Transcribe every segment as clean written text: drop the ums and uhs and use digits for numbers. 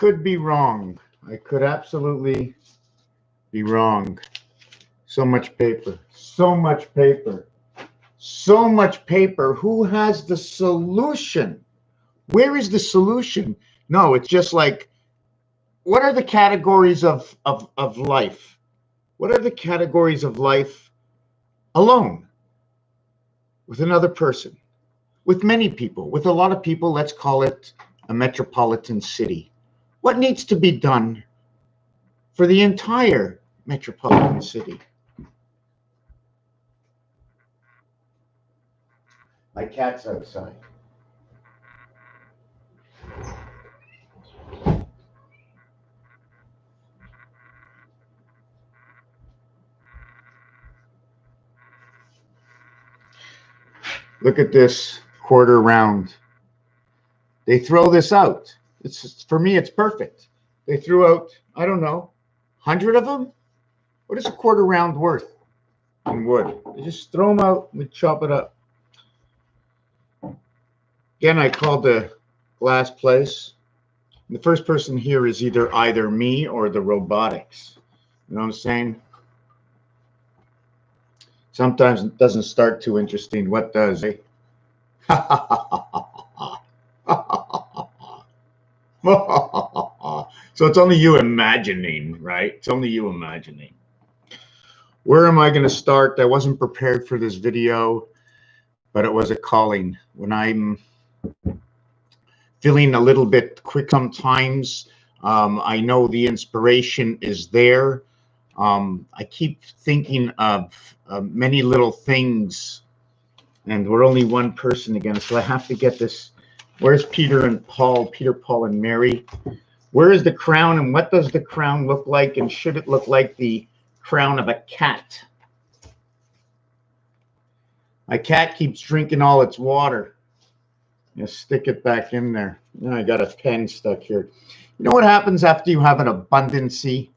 could be wrong. I could absolutely be wrong. So much paper. So much paper. So much paper. Who has the solution? Where is the solution? No, it's just like, what are the categories of life? What are the categories of life alone? With another person? With many people? With a lot of people? Let's call it a metropolitan city. What needs to be done for the entire metropolitan city? My cat's outside. Look at this quarter round. They throw this out. It's, for me, it's perfect. They threw out, I don't know, 100 of them? What is a quarter round worth in wood? They just throw them out and we chop it up. Again, I called the glass place. The first person here is either me or the robotics. You know what I'm saying? Sometimes it doesn't start too interesting. What does? Eh? So it's only you imagining, right? It's only you imagining. Where am I going to start? I wasn't prepared for this video, but it was a calling. When I'm feeling a little bit quick sometimes, I know the inspiration is there. I keep thinking of many little things, and we're only one person again, so I have to get this. Where's Peter and Paul? Peter, Paul, and Mary. Where is the crown, and what does the crown look like, and should it look like the crown of a cat? My cat keeps drinking all its water. Just stick it back in there. Now I got a pen stuck here. You know what happens after you have an abundancy?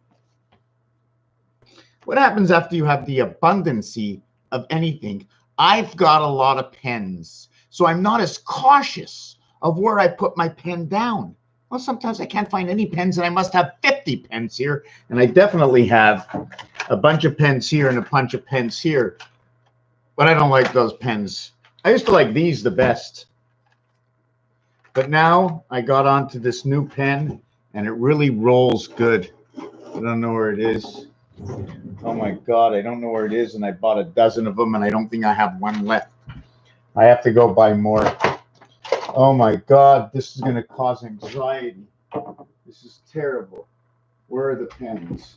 What happens after you have the abundancy of anything? I've got a lot of pens, so I'm not as cautious of where I put my pen down. Well, sometimes I can't find any pens, and I must have 50 pens here, and I definitely have a bunch of pens here and a bunch of pens here, but I don't like those pens. I used to like these the best, but now I got onto this new pen, and it really rolls good. I don't know where it is. Oh my God, I don't know where it is, and I bought a dozen of them, and I don't think I have one left. I have to go buy more. Oh my God, this is going to cause anxiety. This is terrible. Where are the pens?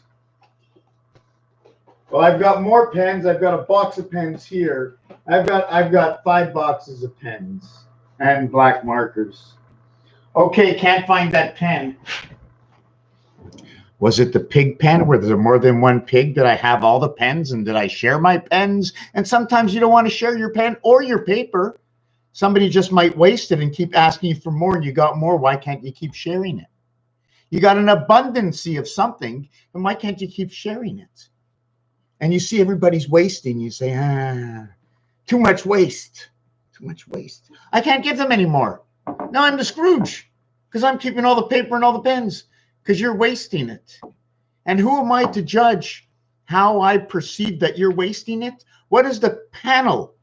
Well, I've got more pens. I've got a box of pens here. I've got 5 boxes of pens and black markers. Okay, can't find that pen. Was it the pig pen where there's more than one pig? Did I have all the pens, and did I share my pens? And sometimes you don't want to share your pen or your paper. Somebody just might waste it and keep asking you for more, and you got more. Why can't you keep sharing it? You got an abundancy of something, and why can't you keep sharing it? And you see everybody's wasting. You say, too much waste. Too much waste. I can't give them anymore. Now I'm the Scrooge because I'm keeping all the paper and all the pens because you're wasting it. And who am I to judge how I perceive that you're wasting it? What is the panel?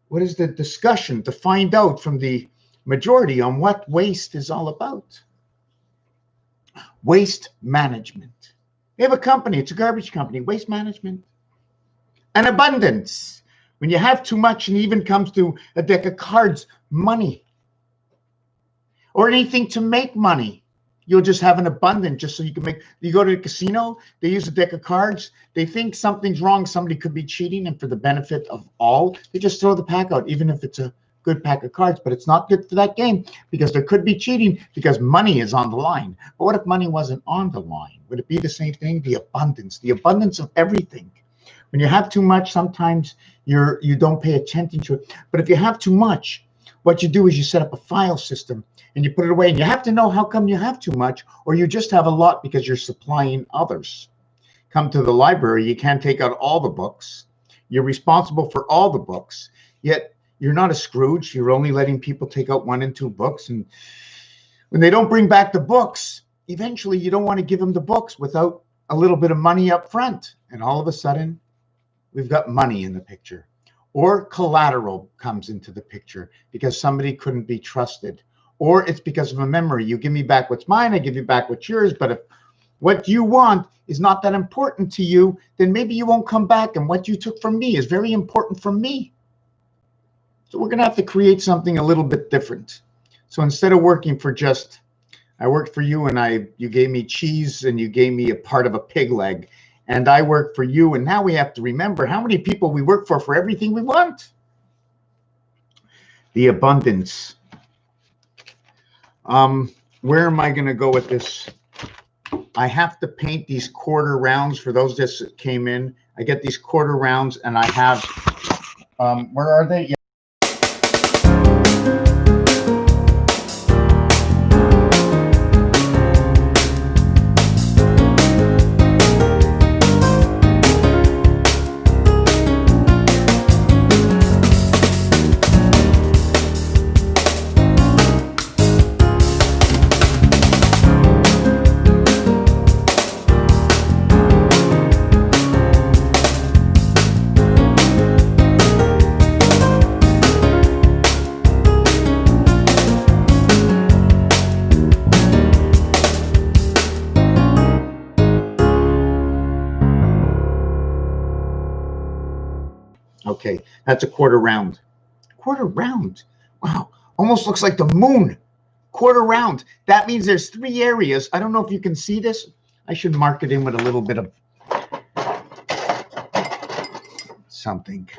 What is the discussion to find out from the majority on what waste is all about? Waste management. They have a company. It's a garbage company. Waste management. And abundance. When you have too much, and even comes to a deck of cards, money. Or anything to make money. You'll just have an abundance just so you can make. You go to the casino, they use a deck of cards. They think something's wrong. Somebody could be cheating, and for the benefit of all, they just throw the pack out, even if it's a good pack of cards. But it's not good for that game because there could be cheating because money is on the line. But what if money wasn't on the line? Would it be the same thing? The abundance of everything. When you have too much, sometimes you don't pay attention to it. But if you have too much, what you do is you set up a file system and you put it away. And you have to know how come you have too much, or you just have a lot because you're supplying others. Come to the library, you can't take out all the books. You're responsible for all the books, yet you're not a Scrooge. You're only letting people take out 1 and 2 books. And When they don't bring back the books, eventually you don't want to give them the books without a little bit of money up front. And all of a sudden, we've got money in the picture. Or collateral comes into the picture because somebody couldn't be trusted. Or it's because of a memory. You give me back what's mine, I give you back what's yours. But if what you want is not that important to you, then maybe you won't come back. And what you took from me is very important for me. So we're going to have to create something a little bit different. So instead of working for just, I worked for you and you gave me cheese and you gave me a part of a pig leg, and I work for you. And now we have to remember how many people we work for everything we want. The abundance. Where am I going to go with this? I have to paint these quarter rounds for those that came in. I get these quarter rounds and I have, where are they? Yeah. Okay, that's a quarter round. Quarter round. Wow, almost looks like the moon. Quarter round. That means there's 3 areas. I don't know if you can see this. I should mark it in with a little bit of something.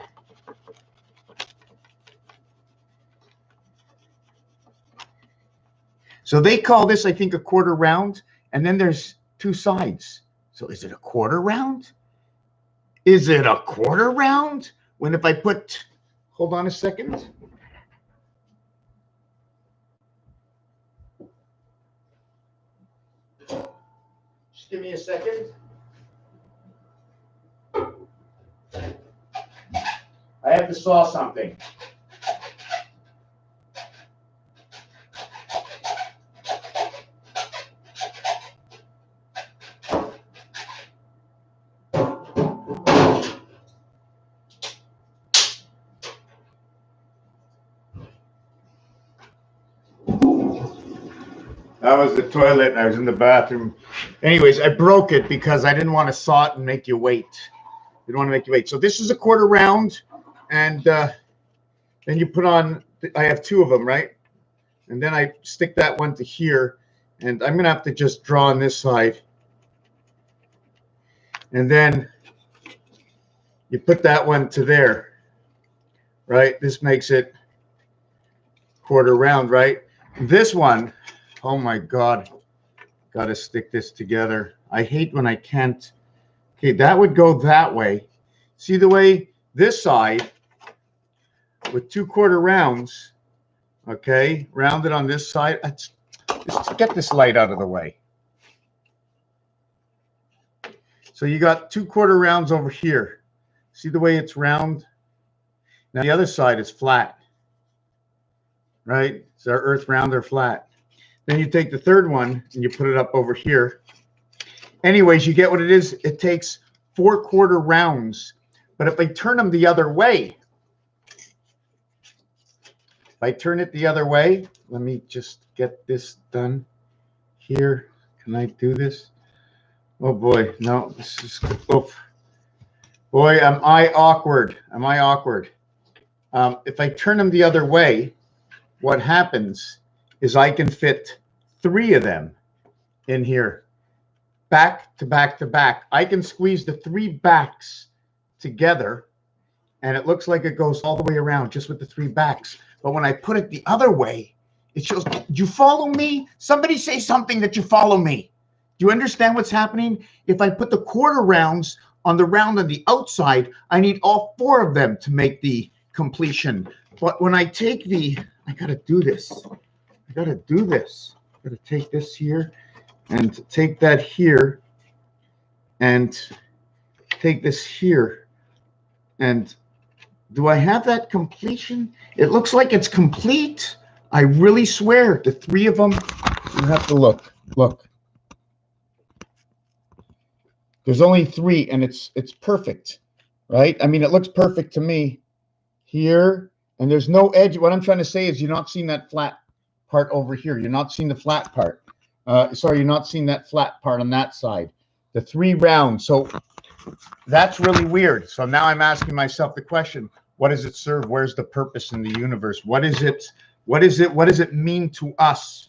So they call this, I think, a quarter round, and then there's 2 sides. So is it a quarter round? Is it a quarter round? When if I put, hold on a second. Just give me a second. I have to saw something. That was the toilet, and I was in the bathroom. Anyways, I broke it because I didn't want to saw it and make you wait. Didn't want to make you wait. So this is a quarter round, and then you put on, I have 2 of them, right? And then I stick that one to here, and I'm going to have to just draw on this side. And then you put that one to there, right? This makes it quarter round, right? This one, oh my God, got to stick this together. I hate when I can't. Okay, that would go that way. See the way this side with 2 quarter rounds, okay, rounded on this side. Let's get this light out of the way. So you got 2 quarter rounds over here. See the way it's round? Now the other side is flat, right? Is our earth round or flat? Then you take the third one and you put it up over here. Anyways, you get what it is. It takes 4 quarter rounds. But if I turn them the other way, if I turn it the other way, let me just get this done here. Can I do this? Oh boy, no, this is, oh boy, am I awkward. Am I awkward? If I turn them the other way, what happens is I can fit 3 of them in here, back to back to back. I can squeeze the 3 backs together, and it looks like it goes all the way around just with the 3 backs. But when I put it the other way, it shows, do you follow me? Somebody say something that you follow me. Do you understand what's happening? If I put the quarter rounds on the round on the outside, I need all 4 of them to make the completion. But when I take the, I got to do this. I got to do this. I got to take this here and take that here and take this here. And do I have that completion? It looks like it's complete. I really swear the 3 of them You have to look. Look. There's only 3, and it's perfect, right? I mean, it looks perfect to me here, and there's no edge. What I'm trying to say is you're not seeing that flat part over here. You're not seeing the flat part. Sorry, you're not seeing that flat part on that side. The 3 rounds. So that's really weird. So now I'm asking myself the question, what does it serve? Where's the purpose in the universe? What is it? What is it? What does it mean to us?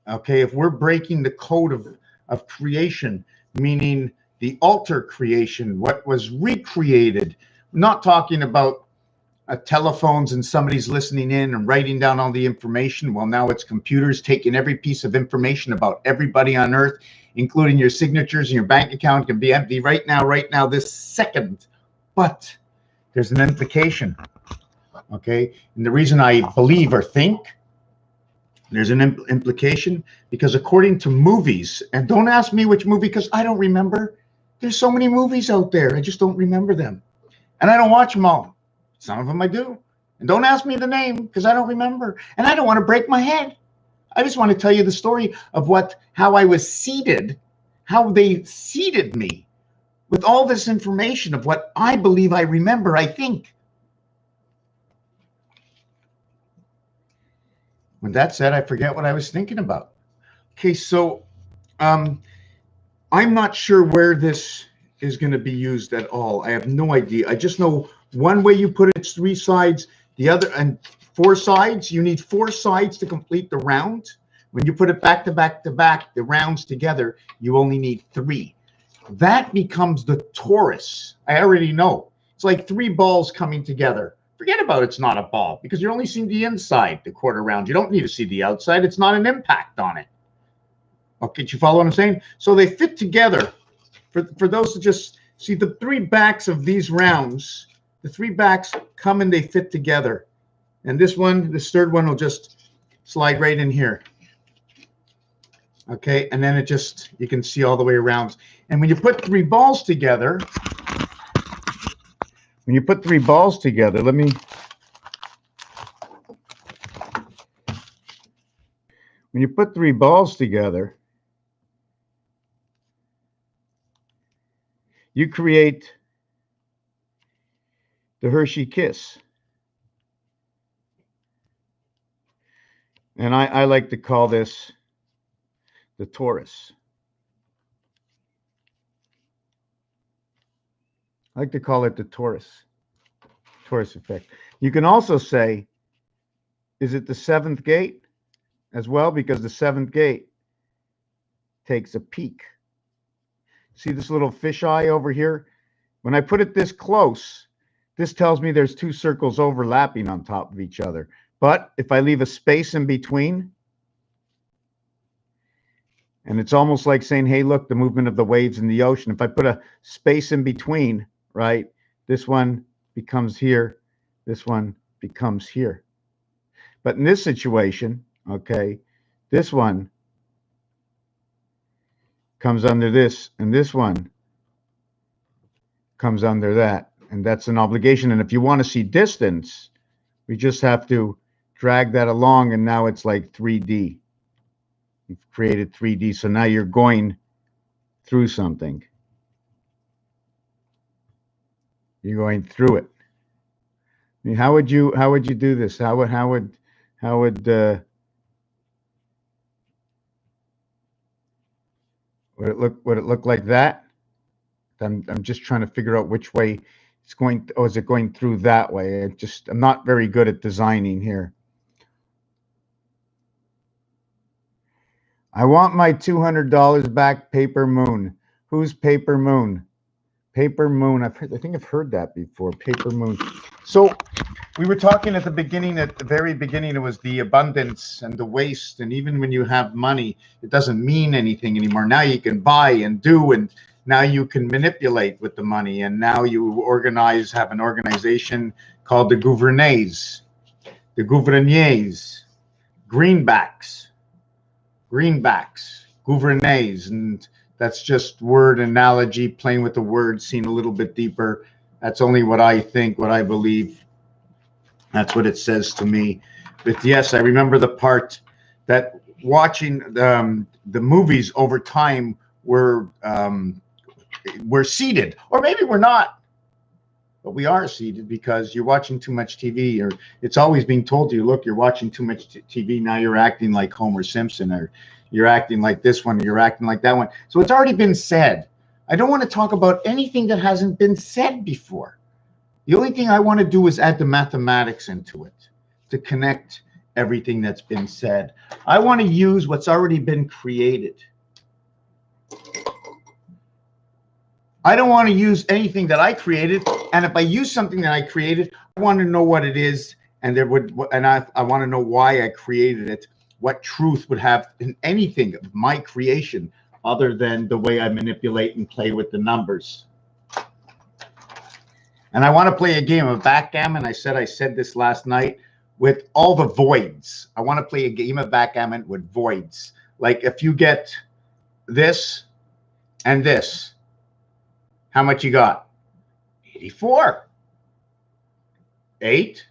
Okay, if we're breaking the code of creation, meaning the alter creation, what was recreated, I'm not talking about telephones and somebody's listening in and writing down all the information. Well, now it's computers taking every piece of information about everybody on earth, including your signatures and your bank account can be empty right now, this second. But there's an implication, okay? And the reason I believe or think there's an implication because according to movies, and don't ask me which movie because I don't remember. There's so many movies out there. I just don't remember them. And I don't watch them all. Some of them I do. And don't ask me the name because I don't remember. And I don't want to break my head. I just want to tell you the story of how I was seeded, how they seeded me with all this information of what I believe I remember, I think. With that said, I forget what I was thinking about. Okay, so I'm not sure where this is going to be used at all. I have no idea. I just know one way you put it, it's 3 sides. The other, and 4 sides. You need 4 sides to complete the round. When you put it back to back to back, the rounds together, you only need 3. That becomes the torus. I already know. It's like 3 balls coming together. Forget about it's not a ball because you're only seeing the inside, the quarter round. You don't need to see the outside. It's not an impact on it. Okay, you follow what I'm saying? So they fit together. For those that just see the 3 backs of these rounds, the 3 backs come and they fit together. And this 3rd one will just slide right in here. Okay, and then it just, you can see all the way around. And when you put 3 balls together, when you put 3 balls together, when you put 3 balls together, you create the Hershey Kiss. And I like to call this the torus. I like to call it the torus effect. You can also say, is it the 7th gate as well? Because the 7th gate takes a peak. See this little fisheye over here? When I put it this close, this tells me there's 2 circles overlapping on top of each other. But if I leave a space in between, and it's almost like saying, hey, look, the movement of the waves in the ocean. If I put a space in between, right, this one becomes here, this one becomes here. But in this situation, okay, this one comes under this, and this one comes under that. And that's an obligation. And if you want to see distance, we just have to drag that along, and now it's like 3D. You've created 3D, so now you're going through something. You're going through it. I mean, how would you do this? How would would it look like that? I'm just trying to figure out which way it's going. Oh, is it going through that way? I'm not very good at designing here. I want my $200 back, Paper Moon. Who's Paper Moon? Paper Moon. I think I've heard that before. Paper Moon. So we were talking at the very beginning, it was the abundance and the waste. And even when you have money, it doesn't mean anything anymore. Now you can buy and do, and now you can manipulate with the money. And now you have an organization called the gouverneurs, greenbacks, gouverneurs, and that's just word analogy, playing with the words, seen a little bit deeper. That's only what I think, what I believe. That's what it says to me. But yes, I remember the part that watching the movies over time, we're seated, or maybe we're not, but we are seated because you're watching too much TV, or it's always being told to you, look, you're watching too much TV. Now you're acting like Homer Simpson, or you're acting like this one, or you're acting like that one. So it's already been said. I don't want to talk about anything that hasn't been said before. The only thing I want to do is add the mathematics into it to connect everything that's been said. I want to use what's already been created. I don't want to use anything that I created. And if I use something that I created, I want to know what it is, and I want to know why I created it, what truth would have in anything of my creation other than the way I manipulate and play with the numbers. And I want to play a game of backgammon. I said this last night, with all the voids. I want to play a game of backgammon with voids. Like if you get this and this, how much you got? 84. 8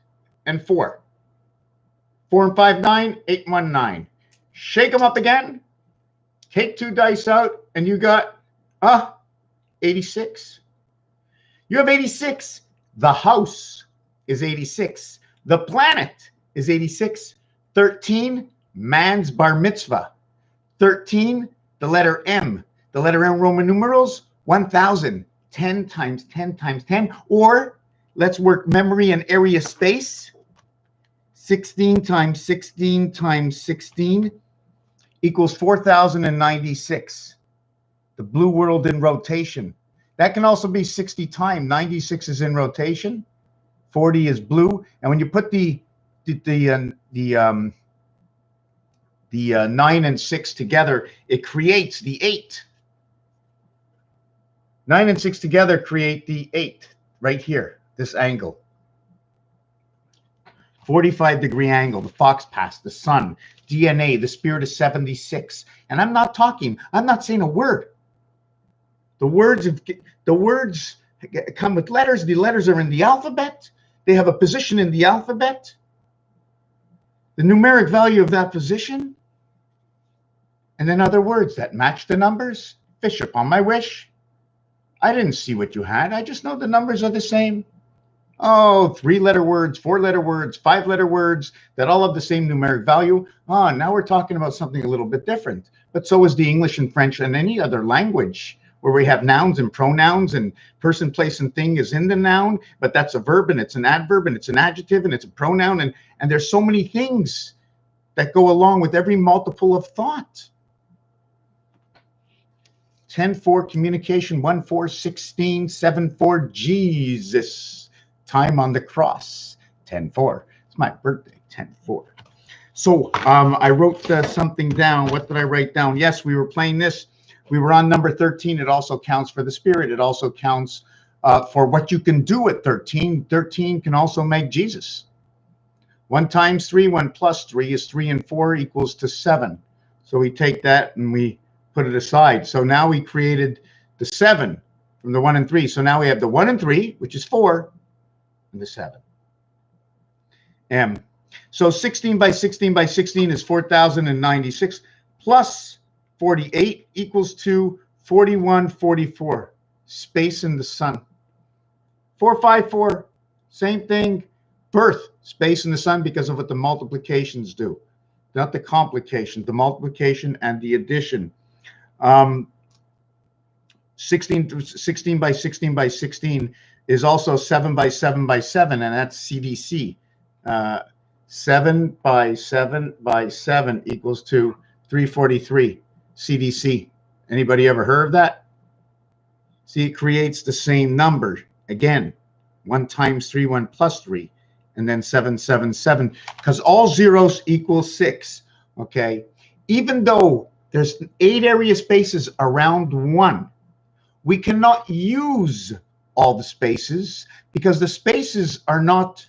and 4. 4 and 5, 9. 8 and 1, 9. Shake them up again. Take 2 dice out, and you got 86. You have 86. The house is 86. The planet is 86. 13, man's bar mitzvah. 13, the letter M. The letter M, Roman numerals, 1,000. 10 times 10 times 10. Or let's work memory and area space. 16 times 16 times 16 equals 4,096. The blue world in rotation. That can also be 60 times. 96 is in rotation. 40 is blue. And when you put the 9 and 6 together, it creates the 8. 9 and 6 together create the 8 right here, this angle. 45-degree angle, the fox pass, the sun, DNA, the spirit of 76. And I'm not saying a word. The words come with letters. The letters are in the alphabet. They have a position in the alphabet. The numeric value of that position. And then other words that match the numbers. Fish upon my wish. I didn't see what you had. I just know the numbers are the same. Oh, 3-letter words, 4-letter words, 5-letter words that all have the same numeric value. Oh, now we're talking about something a little bit different. But so is the English and French and any other language where we have nouns and pronouns, and person, place, and thing is in the noun, but that's a verb and it's an adverb and it's an adjective and it's a pronoun. And there's so many things that go along with every multiple of thought. 10-4 communication, 1-4, 16, 7-4 Jesus. Time on the cross, 10-4. It's my birthday, 10-4. So I wrote something down. What did I write down? Yes, we were playing this. We were on number 13. It also counts for the spirit. It also counts for what you can do at 13. 13 can also make Jesus. 1 times 3, 1 plus 3 is 3 and 4 equals to 7. So we take that and we put it aside. So now we created the 7 from the 1 and 3. So now we have the 1 and 3, which is 4, and the 7. M. So 16 by 16 by 16 is 4,096 plus 48 equals to 4144. Space in the sun. 454, same thing. Birth, space in the sun, because of what the multiplications do. Not the complication, the multiplication and the addition. 16 by 16 by 16 is also 7 by 7 by 7, and that's CDC. 7 by 7 by 7 equals to 343. CDC. Anybody ever heard of that? See, it creates the same number. Again, 1 times 3, 1 plus 3, and then 7, 7, 7, because all zeros equal 6, okay? Even though there's 8 area spaces around 1, we cannot use all the spaces because the spaces are not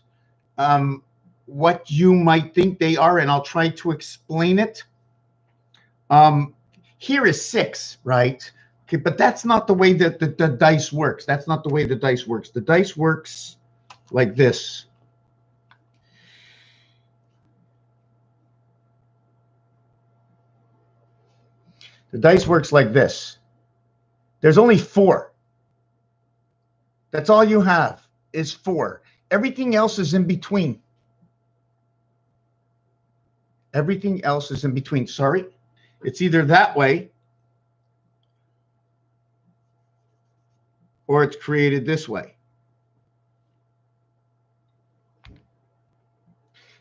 what you might think they are, and I'll try to explain it. Here is 6, right? Okay, but that's not the way that the dice works. That's not the way the dice works. The dice works like this. The dice works like this. There's only 4. That's all you have is 4. Everything else is in between. Everything else is in between. Sorry. It's either that way or it's created this way.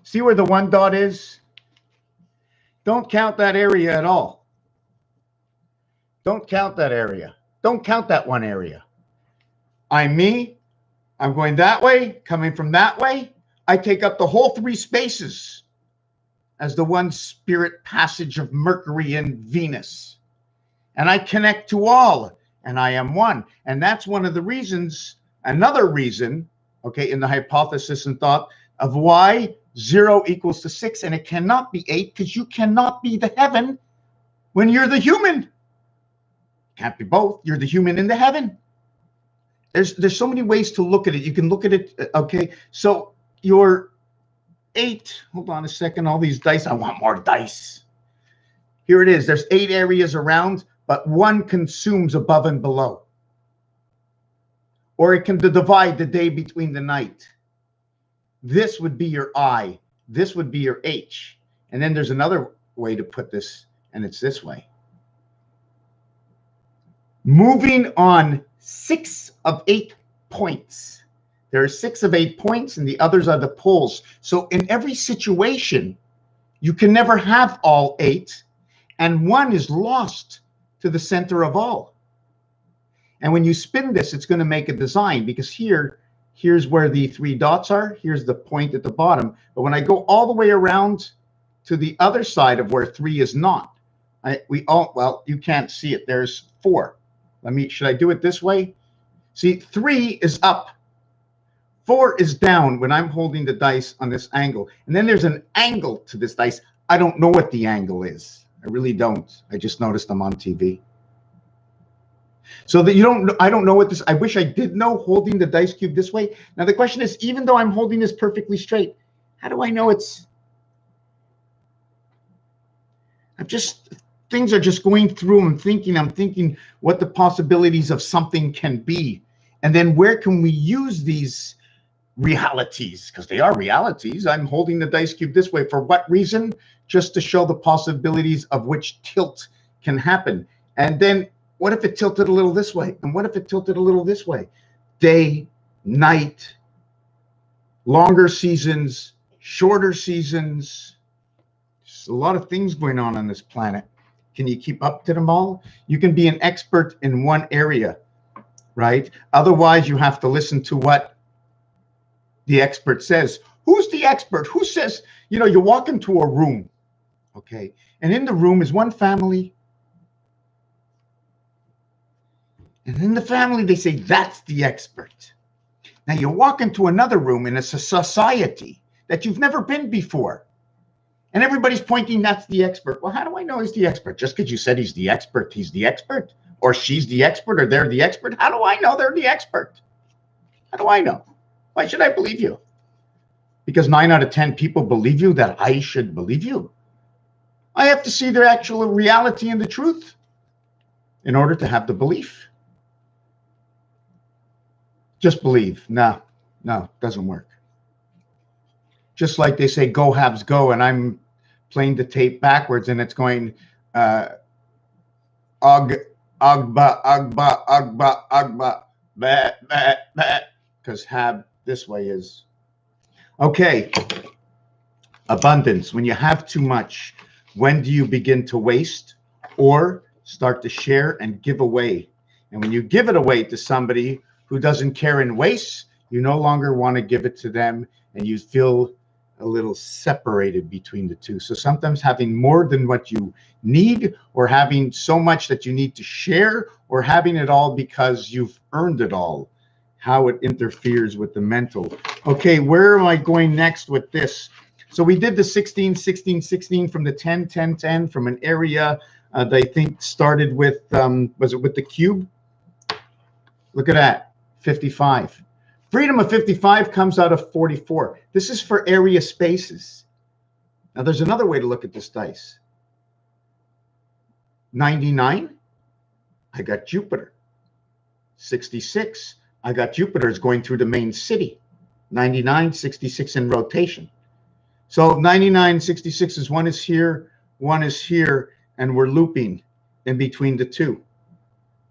See where the 1 dot is? Don't count that area at all. Don't count that area. Don't count that one area. I'm me. I'm going that way, coming from that way. I take up the whole 3 spaces as the one spirit passage of Mercury and Venus. And I connect to all, and I am one. And that's one of the reasons, another reason, okay, in the hypothesis and thought of why 0 equals to 6, and it cannot be 8, because you cannot be the heaven when you're the human. Can't be both. You're the human in the heaven. There's so many ways to look at it. You can look at it, okay? So your 8, hold on a second, all these dice, I want more dice. Here it is. There's 8 areas around, but 1 consumes above and below. Or it can divide the day between the night. This would be your I. This would be your H. And then there's another way to put this, and it's this way. Moving on 6 of 8 points. There are 6 of 8 points, and the others are the poles. So in every situation, you can never have all 8, and 1 is lost to the center of all. And when you spin this, it's going to make a design, because here's where the 3 dots are. Here's the point at the bottom. But when I go all the way around to the other side of where 3 is not, well, you can't see it. There's 4. Should I do it this way? See, 3 is up. 4 is down when I'm holding the dice on this angle. And then there's an angle to this dice. I don't know what the angle is. I really don't. I just noticed them on TV. So that I don't know what this, I wish I did know holding the dice cube this way. Now the question is, even though I'm holding this perfectly straight, how do I know things are just going through. I'm thinking what the possibilities of something can be. And then where can we use these realities? Because they are realities. I'm holding the dice cube this way. For what reason? Just to show the possibilities of which tilt can happen. And then what if it tilted a little this way? And what if it tilted a little this way? Day, night, longer seasons, shorter seasons. There's a lot of things going on this planet. Can you keep up to them all? You can be an expert in one area, right? Otherwise, you have to listen to what the expert says. Who's the expert? Who says, you walk into a room, okay? And in the room is one family. And in the family, they say, that's the expert. Now you walk into another room in a society that you've never been before. And everybody's pointing, that's the expert. Well, how do I know he's the expert? Just because you said he's the expert, or she's the expert, or they're the expert? How do I know they're the expert? How do I know? Why should I believe you? Because 9 out of 10 people believe you that I should believe you. I have to see their actual reality and the truth in order to have the belief. Just believe. No, doesn't work. Just like they say, go Habs go, and I'm playing the tape backwards, and it's going Agba, because Hab this way is. Okay. Abundance. When you have too much, when do you begin to waste or start to share and give away? And when you give it away to somebody who doesn't care and wastes, you no longer want to give it to them, and you feel a little separated between the two. So sometimes having more than what you need, or having so much that you need to share, or having it all because you've earned it all, how it interferes with the mental. Okay, where am I going next with this? So we did the 16, 16, 16 from the 10, 10, 10 from an area that I think started with, was it with the cube? Look at that, 55. Freedom of 55 comes out of 44. This is for area spaces. Now, there's another way to look at this dice. 99, I got Jupiter. 66, I got Jupiter is going through the main city. 99, 66 in rotation. So 99, 66 is one is here, and we're looping in between the two.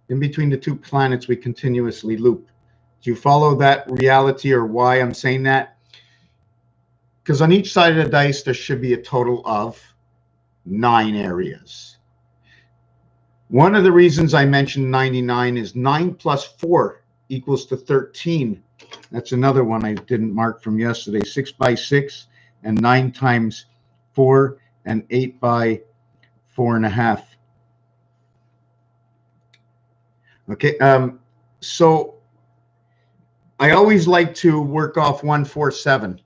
In between the two planets, we continuously loop. Do you follow that reality or why I'm saying that? Because on each side of the dice, there should be a total of 9 areas. One of the reasons I mentioned 99 is 9 plus 4 equals to 13. That's another one I didn't mark from yesterday. 6 by 6 and 9 times 4 and 8 by 4.5. Okay, so I always like to work off 147.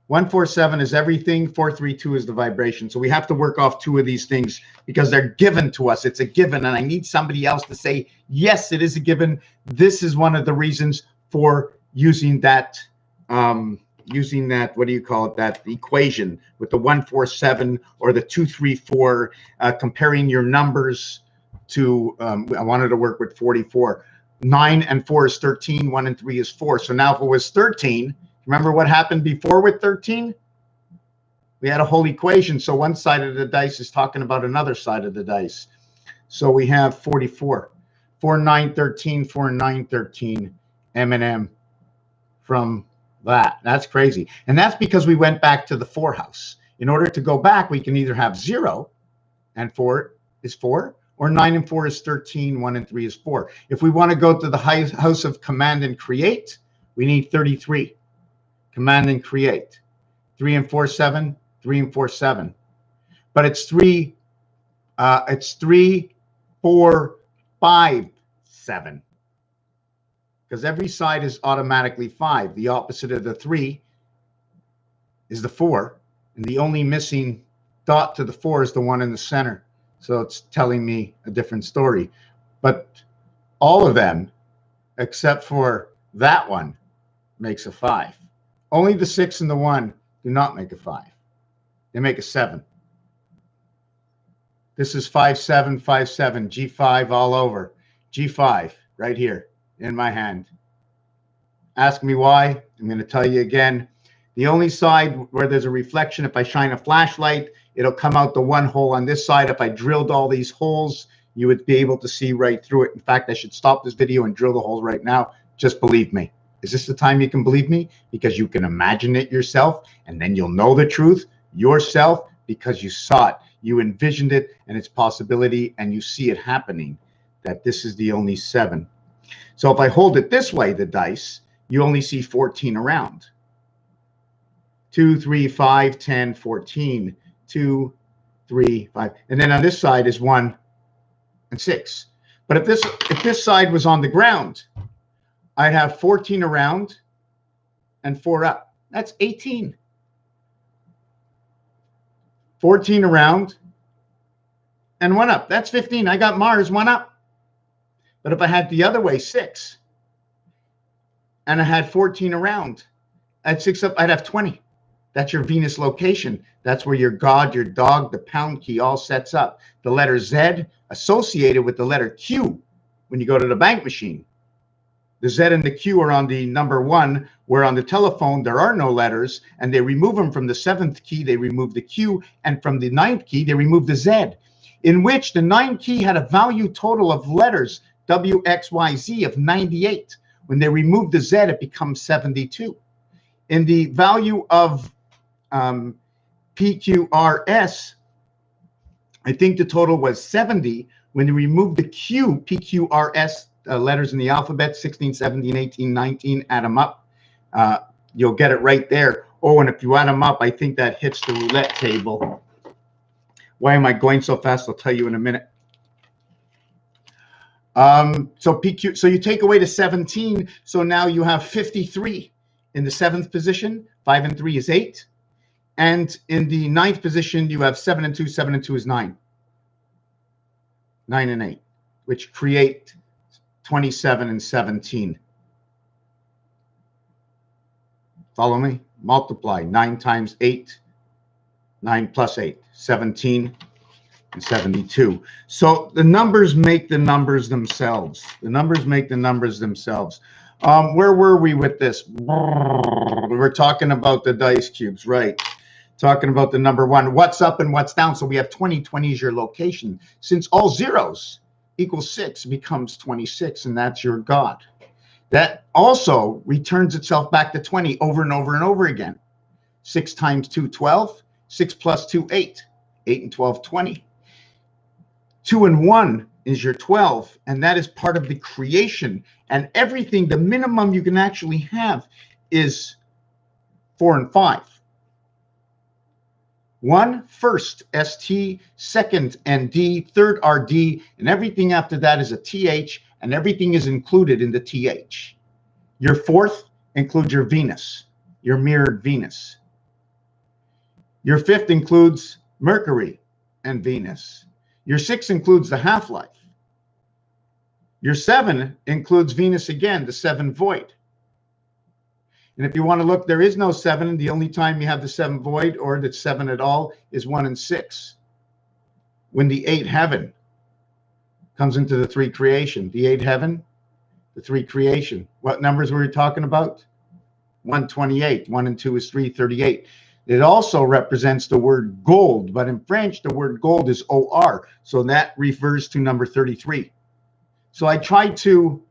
147 is everything. 432 is the vibration. So we have to work off 2 of these things because they're given to us. It's a given, and I need somebody else to say, yes, it is a given. This is one of the reasons for using that, what do you call it, that equation with the 147 or the 234, comparing your numbers to, I wanted to work with 44. 9 and 4 is 13, 1 and 3 is 4. So now if it was 13, remember what happened before with 13? We had a whole equation. So one side of the dice is talking about another side of the dice. So we have 44. 4, 9, 13, 4, 9, 13, M&M from that. That's crazy. And that's because we went back to the 4 house. In order to go back, we can either have 0 and 4 is 4, or 9 and 4 is 13, 1 and 3 is 4. If we want to go to the house of command and create, we need 33. Command and create. 3 and 4, 7, 3 and 4, 7. But it's 3, 4, 5, 7. Because every side is automatically 5. The opposite of the 3 is the 4. And the only missing dot to the 4 is the one in the center. So it's telling me a different story. But all of them, except for that one, makes a 5. Only the 6 and the 1 do not make a 5. They make a 7. This is 5, 7, 5, 7, G5 all over. G5 right here in my hand. Ask me why. I'm going to tell you again. The only side where there's a reflection, if I shine a flashlight, it'll come out the one hole on this side. If I drilled all these holes, you would be able to see right through it. In fact, I should stop this video and drill the holes right now. Just believe me. Is this the time you can believe me? Because you can imagine it yourself, and then you'll know the truth yourself because you saw it. You envisioned it and its possibility, and you see it happening, that this is the only 7. So if I hold it this way, the dice, you only see 14 around. 2, 3, 5, 10, 14. 2, 3, 5. And then on this side is 1 and 6. But if this side was on the ground, I'd have 14 around and 4 up. That's 18. 14 around and 1 up. That's 15. I got Mars 1 up. But if I had the other way, 6, and I had 14 around, at 6 up, I'd have 20. That's your Venus location. That's where your God, your dog, the pound key all sets up. The letter Z associated with the letter Q when you go to the bank machine. The Z and the Q are on the number 1, where on the telephone there are no letters, and they remove them from the 7th key. They remove the Q, and from the 9th key, they remove the Z, in which the 9th key had a value total of letters, W, X, Y, Z, of 98. When they remove the Z, it becomes 72. In the value of PQRS, I think the total was 70. When you remove the Q, PQRS letters in the alphabet, 16, 17, 18, 19, add them up. You'll get it right there. Oh, and if you add them up, I think that hits the roulette table. Why am I going so fast? I'll tell you in a minute. So PQ, so you take away the 17, so now you have 53 in the 7th position. 5 and 3 is 8. And in the 9th position, you have 7 and 2. 7 and 2 is 9. 9 and 8, which create 27 and 17. Follow me? Multiply 9 times 8. 9 plus 8, 17. and 72. So the numbers make the numbers themselves. The numbers make the numbers themselves. Where were we with this? We were talking about the dice cubes, right? Talking about the number one, what's up and what's down. So we have 20. 20 is your location. Since all zeros equals 6, it becomes 26, and that's your God. That also returns itself back to 20 over and over and over again. 6 times 2, 12. 6 plus 2, 8. 8 and 12, 20. 2 and 1 is your 12, and that is part of the creation. And everything, the minimum you can actually have is 4 and 5. 1 first, ST, second, ND, third, RD, and everything after that is a TH, and everything is included in the TH. Your fourth includes your Venus, your mirrored Venus. Your fifth includes Mercury and Venus. Your 6 includes the half-life. Your 7 includes Venus again, the 7 void. And if you want to look, there is no 7. The only time you have the 7 void or the 7 at all is 1 and 6. When the 8 heaven comes into the 3 creation. The 8 heaven, the 3 creation. What numbers were we talking about? 128. 1 and 2 is 3, 38. It also represents the word gold, but in French, the word gold is OR. So that refers to number 33. So I tried to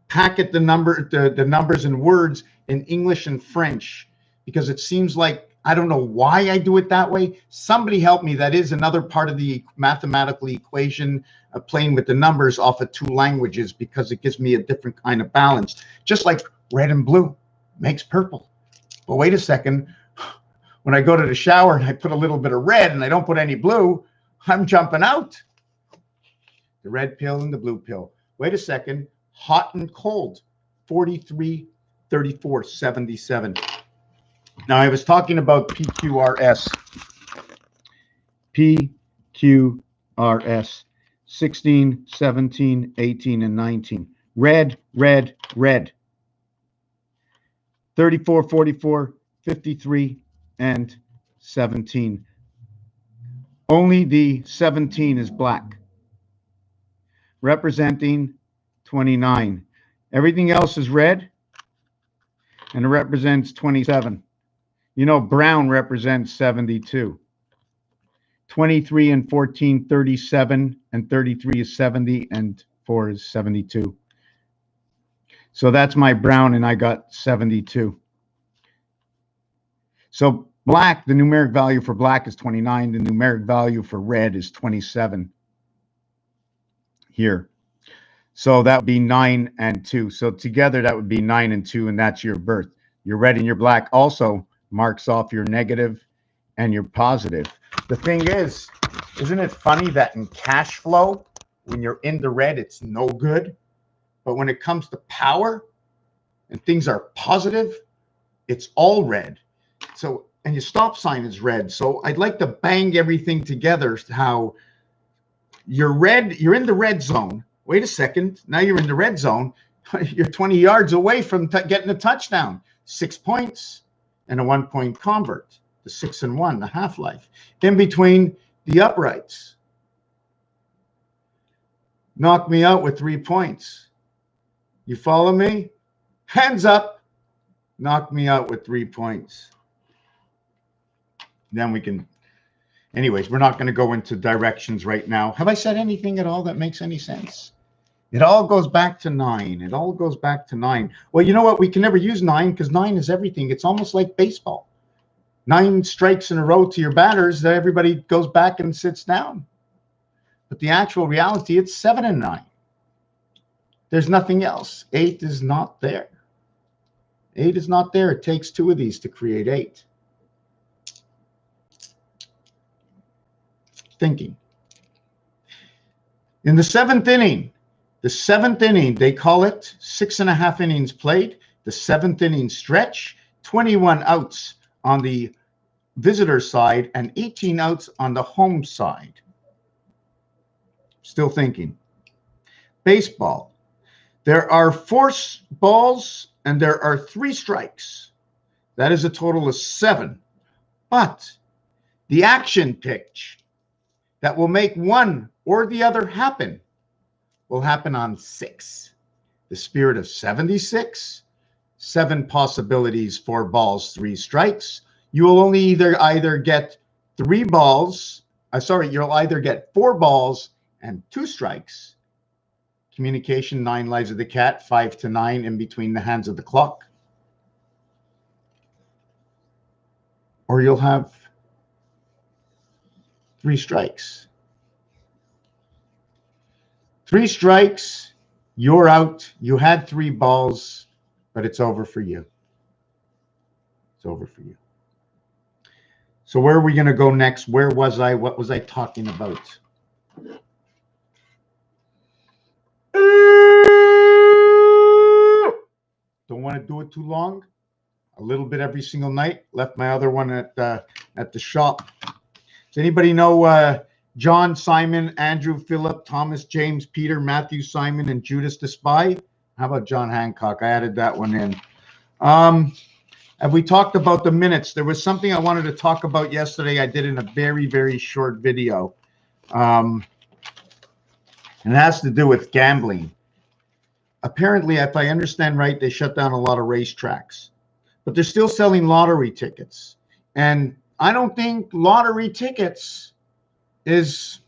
packet the numbers and words in English and French because it seems like, I don't know why I do it that way. Somebody help me. That is another part of the mathematical equation, playing with the numbers off of 2 languages, because it gives me a different kind of balance. Just like red and blue makes purple. But wait a second, when I go to the shower and I put a little bit of red and I don't put any blue, I'm jumping out. The red pill and the blue pill. Wait a second, hot and cold, 43, 34, 77. Now I was talking about PQRS. PQRS, 16, 17, 18, and 19. Red, red, red. 34, 44, 53, and 17. Only the 17 is black, representing 29. Everything else is red, and it represents 27. You know, brown represents 72. 23 and 14, 37, and 33 is 70, and 4 is 72. So that's my brown, and I got 72. So black, the numeric value for black is 29. The numeric value for red is 27 here. So that would be 9 and 2. So together that would be 9 and 2, and that's your birth. Your red and your black also marks off your negative and your positive. The thing is, isn't it funny that in cash flow, when you're in the red, it's no good? But when it comes to power and things are positive, it's all red. So, and your stop sign is red. So I'd like to bang everything together. How you're red, you're in the red zone. Wait a second. Now you're in the red zone. You're 20 yards away from getting a touchdown. 6 points and a 1-point convert. The 6 and 1, the half-life. In between the uprights. Knock me out with 3 points. You follow me? Hands up. Knock me out with 3 points. Then we can, anyways, we're not going to go into directions right now. Have I said anything at all that makes any sense? It all goes back to 9. It all goes back to 9. Well, you know what? We can never use 9 because 9 is everything. It's almost like baseball. 9 strikes in a row to your batters, that everybody goes back and sits down. But the actual reality, it's 7 and 9. There's nothing else. 8 is not there. 8 is not there. It takes 2 of these to create 8. Thinking. In the 7th inning, they call it 6.5 innings played. The 7th inning stretch, 21 outs on the visitor side and 18 outs on the home side. Still thinking. Baseball. There are 4 balls and there are 3 strikes. That is a total of 7. But the action pitch that will make one or the other happen will happen on 6. The spirit of 76, 7 possibilities, 4 balls, 3 strikes. You will only either get 3 balls. You'll either get 4 balls and 2 strikes. Communication, 9 lives of the cat, 5 to 9 in between the hands of the clock. Or you'll have 3 strikes. 3 strikes, you're out. You had 3 balls, but it's over for you. It's over for you. So where are we going to go next? Where was I? What was I talking about? Don't want to do it too long. A little bit every single night. Left my other one at the shop. Does anybody know John, Simon, Andrew, Philip, Thomas, James, Peter, Matthew, Simon, and Judas the spy? How about John Hancock? I added that one in. Have we talked about the minutes? There was something I wanted to talk about yesterday. I did in a very, very short video. And it has to do with gambling. Apparently, if I understand right, they shut down a lot of racetracks. But they're still selling lottery tickets. And I don't think lottery tickets is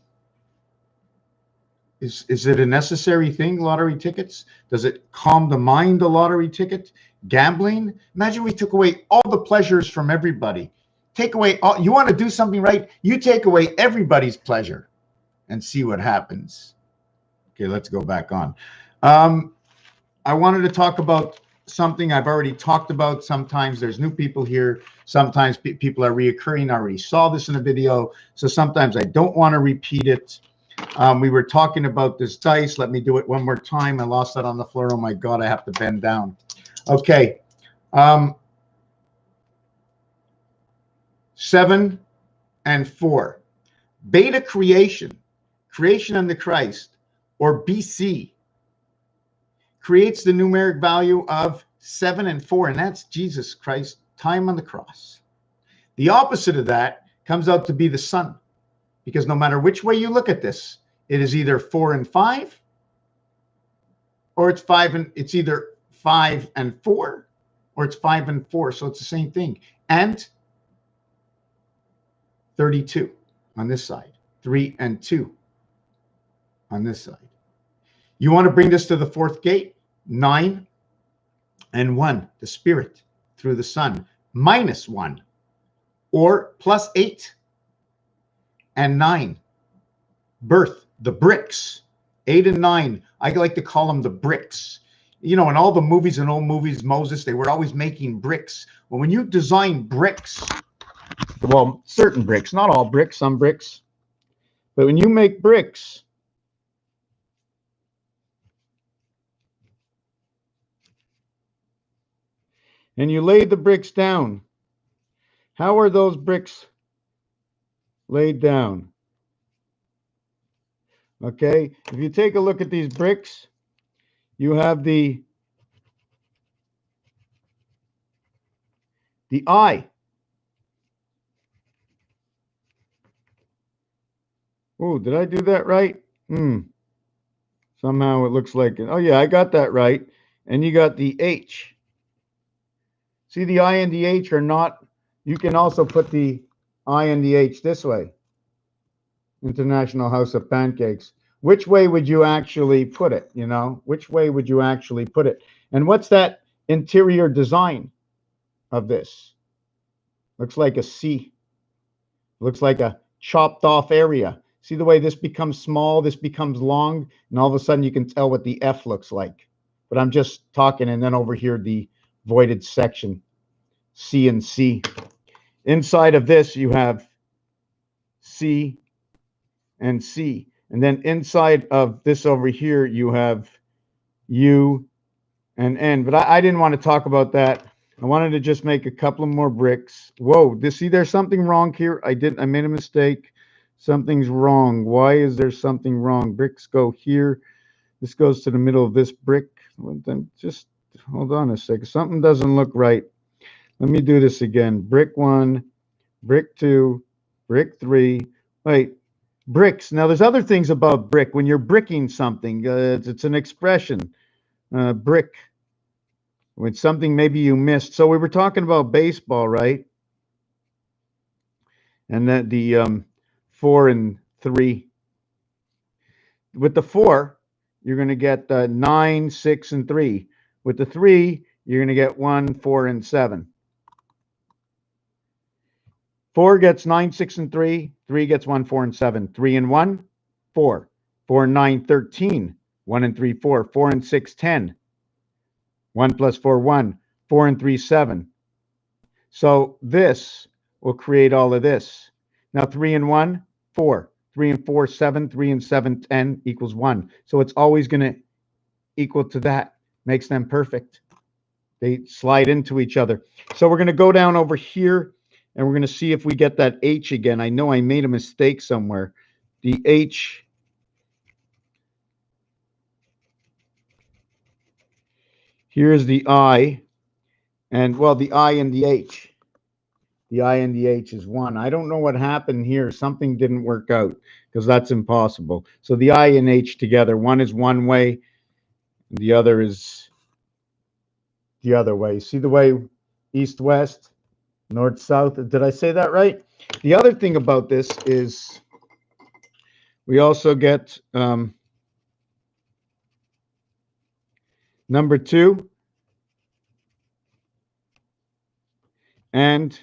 it a necessary thing, lottery tickets? Does it calm the mind, a lottery ticket? Gambling? Imagine we took away all the pleasures from everybody. Take away all, you want to do something right? You take away everybody's pleasure and see what happens. Okay, let's go back on. I wanted to talk about something I've already talked about. Sometimes there's new people here. Sometimes people are reoccurring. I already saw this in a video. So sometimes I don't want to repeat it. We were talking about this dice. Let me do it one more time. I lost that on the floor. Oh my God, I have to bend down. Okay. 7 and 4. Beta creation under Christ, or BC, creates the numeric value of 7 and 4, and that's Jesus Christ, time on the cross. The opposite of that comes out to be the Son, because no matter which way you look at this, it is either 4 and 5, or it's either 5 and 4, or it's 5 and 4. So it's the same thing. And 32 on this side, 3 and 2 on this side. You want to bring this to the 4th gate, 9 and 1, the Spirit through the Son, -1, or +8 and 9, birth, the bricks, 8 and 9. I like to call them the bricks. You know, in all the movies and old movies, Moses, they were always making bricks. Well, when you design bricks, well, certain bricks, not all bricks, some bricks, but when you make bricks, and you lay the bricks down, how are those bricks laid down? Okay, if you take a look at these bricks, you have the eye. Oh, did I do that right? Somehow it looks like it. Oh yeah, I got that right. And you got the H. See, the I and the H are not, you can also put the I and the H this way. International House of Pancakes. Which way would you actually put it? You know, which way would you actually put it? And what's that interior design of this? Looks like a C. Looks like a chopped off area. See the way this becomes small, this becomes long, and all of a sudden you can tell what the F looks like. But I'm just talking, and then over here, the voided section, C and C. Inside of this, you have C and C. And then inside of this over here, you have U and N. But I didn't want to talk about that. I wanted to just make a couple of more bricks. Whoa, see, there's something wrong here. I made a mistake. Something's wrong. Why is there something wrong? Bricks go here. This goes to the middle of this brick. Well, then just hold on a second. Something doesn't look right. Let me do this again. Brick 1, brick 2, brick 3. Wait, Bricks. Now, there's other things about brick. When you're bricking something, it's an expression. Brick. When something maybe you missed. So we were talking about baseball, right? And that the 4 and 3. With the 4, you're going to get 9, 6, and 3. With the 3, you're going to get 1, 4, and 7. 4 gets 9, 6, and 3. 3 gets 1, 4, and 7. 3 and 1, 4. 4 and 9, 13. 1 and 3, 4. 4 and 6, 10. 1 plus 4, 1. 4 and 3, 7. So this will create all of this. Now 3 and 1, 4. 3 and 4, 7. 3 and 7, 10 equals 1. So it's always going to equal to that. Makes them perfect. They slide into each other. So we're going to go down over here, and we're going to see if we get that H again. I know I made a mistake somewhere. The H. Here's the I. And, well, the I and the H. The I and the H is 1. I don't know what happened here. Something didn't work out because that's impossible. So the I and H together, one is one way, and the other is the other way. See the way east-west, north-south? Did I say that right? The other thing about this is we also get number 2 and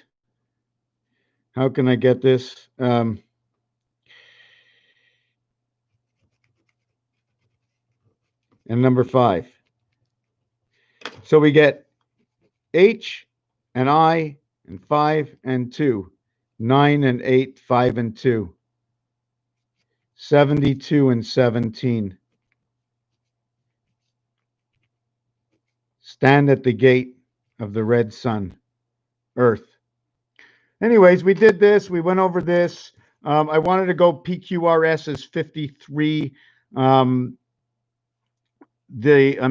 how can I get this? And number 5. So we get H and I and 5 and 2, 9 and 8, 5 and 2, 72 and 17. Stand at the gate of the red sun, Earth. Anyways, we did this. We went over this. I wanted to go PQRS is 53. I'm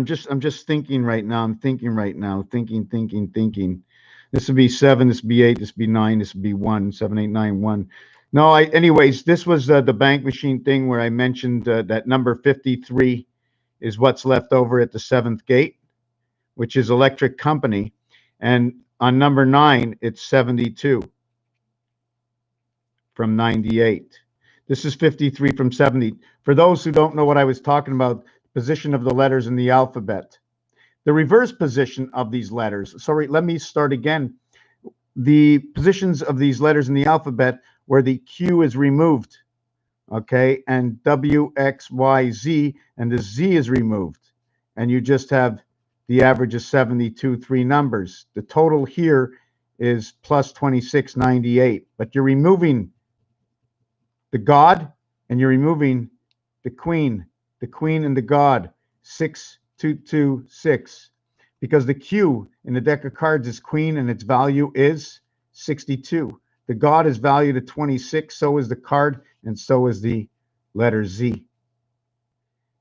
just thinking right now. I'm thinking right now. Thinking. This would be 7. This would be 8. This would be 9. This would be 1. 7, 8, 9, 1. No, anyways, this was the bank machine thing where I mentioned that number 53 is what's left over at the 7th gate, which is electric company. And on number 9, it's 72 from 98. This is 53 from 70. For those who don't know what I was talking about, position of the letters in the alphabet. The reverse position of these letters. Sorry, let me start again. The positions of these letters in the alphabet where the Q is removed, okay, and W, X, Y, Z, and the Z is removed. And you just have the average of 72, 3 numbers. The total here is plus 2698, but you're removing the God and you're removing the queen and the God, 6226, because the Q in the deck of cards is queen and its value is 62. The God is valued at 26, so is the card, and so is the letter Z.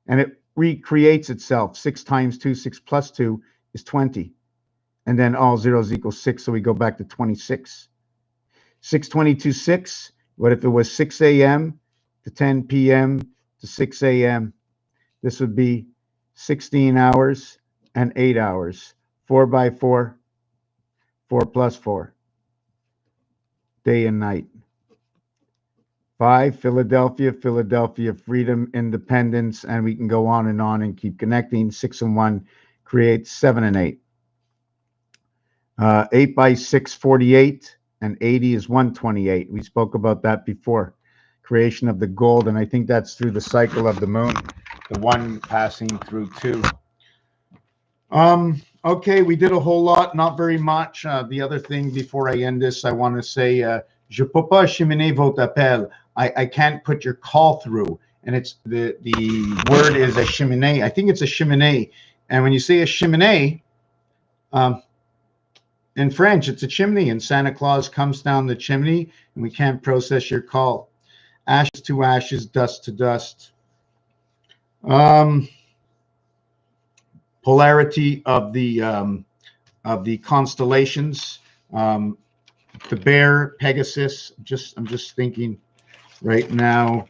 And it recreates itself. 6 times 2, 6 plus 2 is 20. And then all zeros equal 6, so we go back to 26. 622, 6. What if it was 6 a.m. to 10 p.m. to 6 a.m.? This would be 16 hours and 8 hours. 4 by 4, 4 plus 4. Day and night. 5, Philadelphia, freedom, independence, and we can go on and keep connecting. 6 and 1 creates 7 and 8. 8 by 6, 48, and 80 is 128. We spoke about that before. Creation of the gold, and I think that's through the cycle of the moon, the 1 passing through 2. Okay, we did a whole lot, not very much. The other thing before I end this, I want to say, je peux pas cheminer votre appel. I can't put your call through. And it's the word is a cheminée. I think it's a cheminée. And when you say a cheminée, in French, it's a chimney, and Santa Claus comes down the chimney, and we can't process your call. Ashes to ashes, dust to dust. Polarity of the constellations. The bear, Pegasus. I'm just thinking. right now.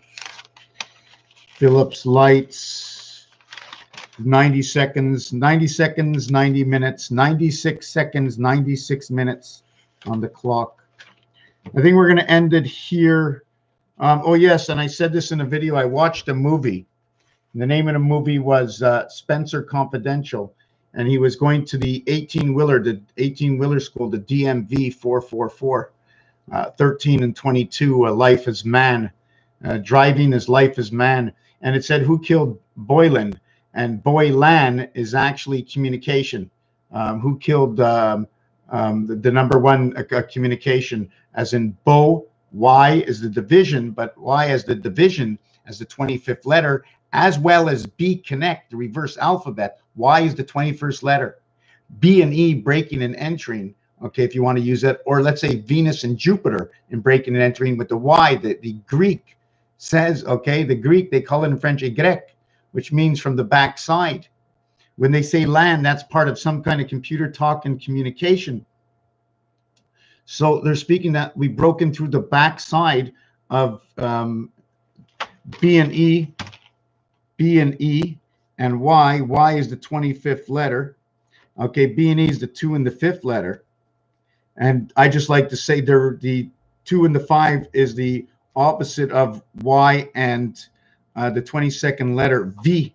Philips lights, 90 seconds, 90 seconds, 90 minutes, 96 seconds, 96 minutes on the clock. I think we're going to end it here. Oh, yes, and I said this in a video. I watched a movie. The name of the movie was Spencer Confidential, and he was going to the 18-wheeler school, the DMV 444, 13 and 22, a life as man, driving as life as man. And it said who killed Boylan, and Boylan is actually communication. Who killed the number one communication, as in Bo, Y is the division, but Y as the division as the 25th letter, as well as B connect, the reverse alphabet. Y is the 21st letter. B and E, breaking and entering. Okay, if you want to use it, or let's say Venus and Jupiter in breaking and entering with the Y, the Greek says, okay, the Greek, they call it in French a grec, which means from the back side. When they say land, that's part of some kind of computer talk and communication. So they're speaking that we've broken through the back side of B and E, and Y. Y is the 25th letter. Okay, B and E is the 2 and the 5th letter. And I just like to say they're the 2 and the 5 is the opposite of Y and the 22nd letter V.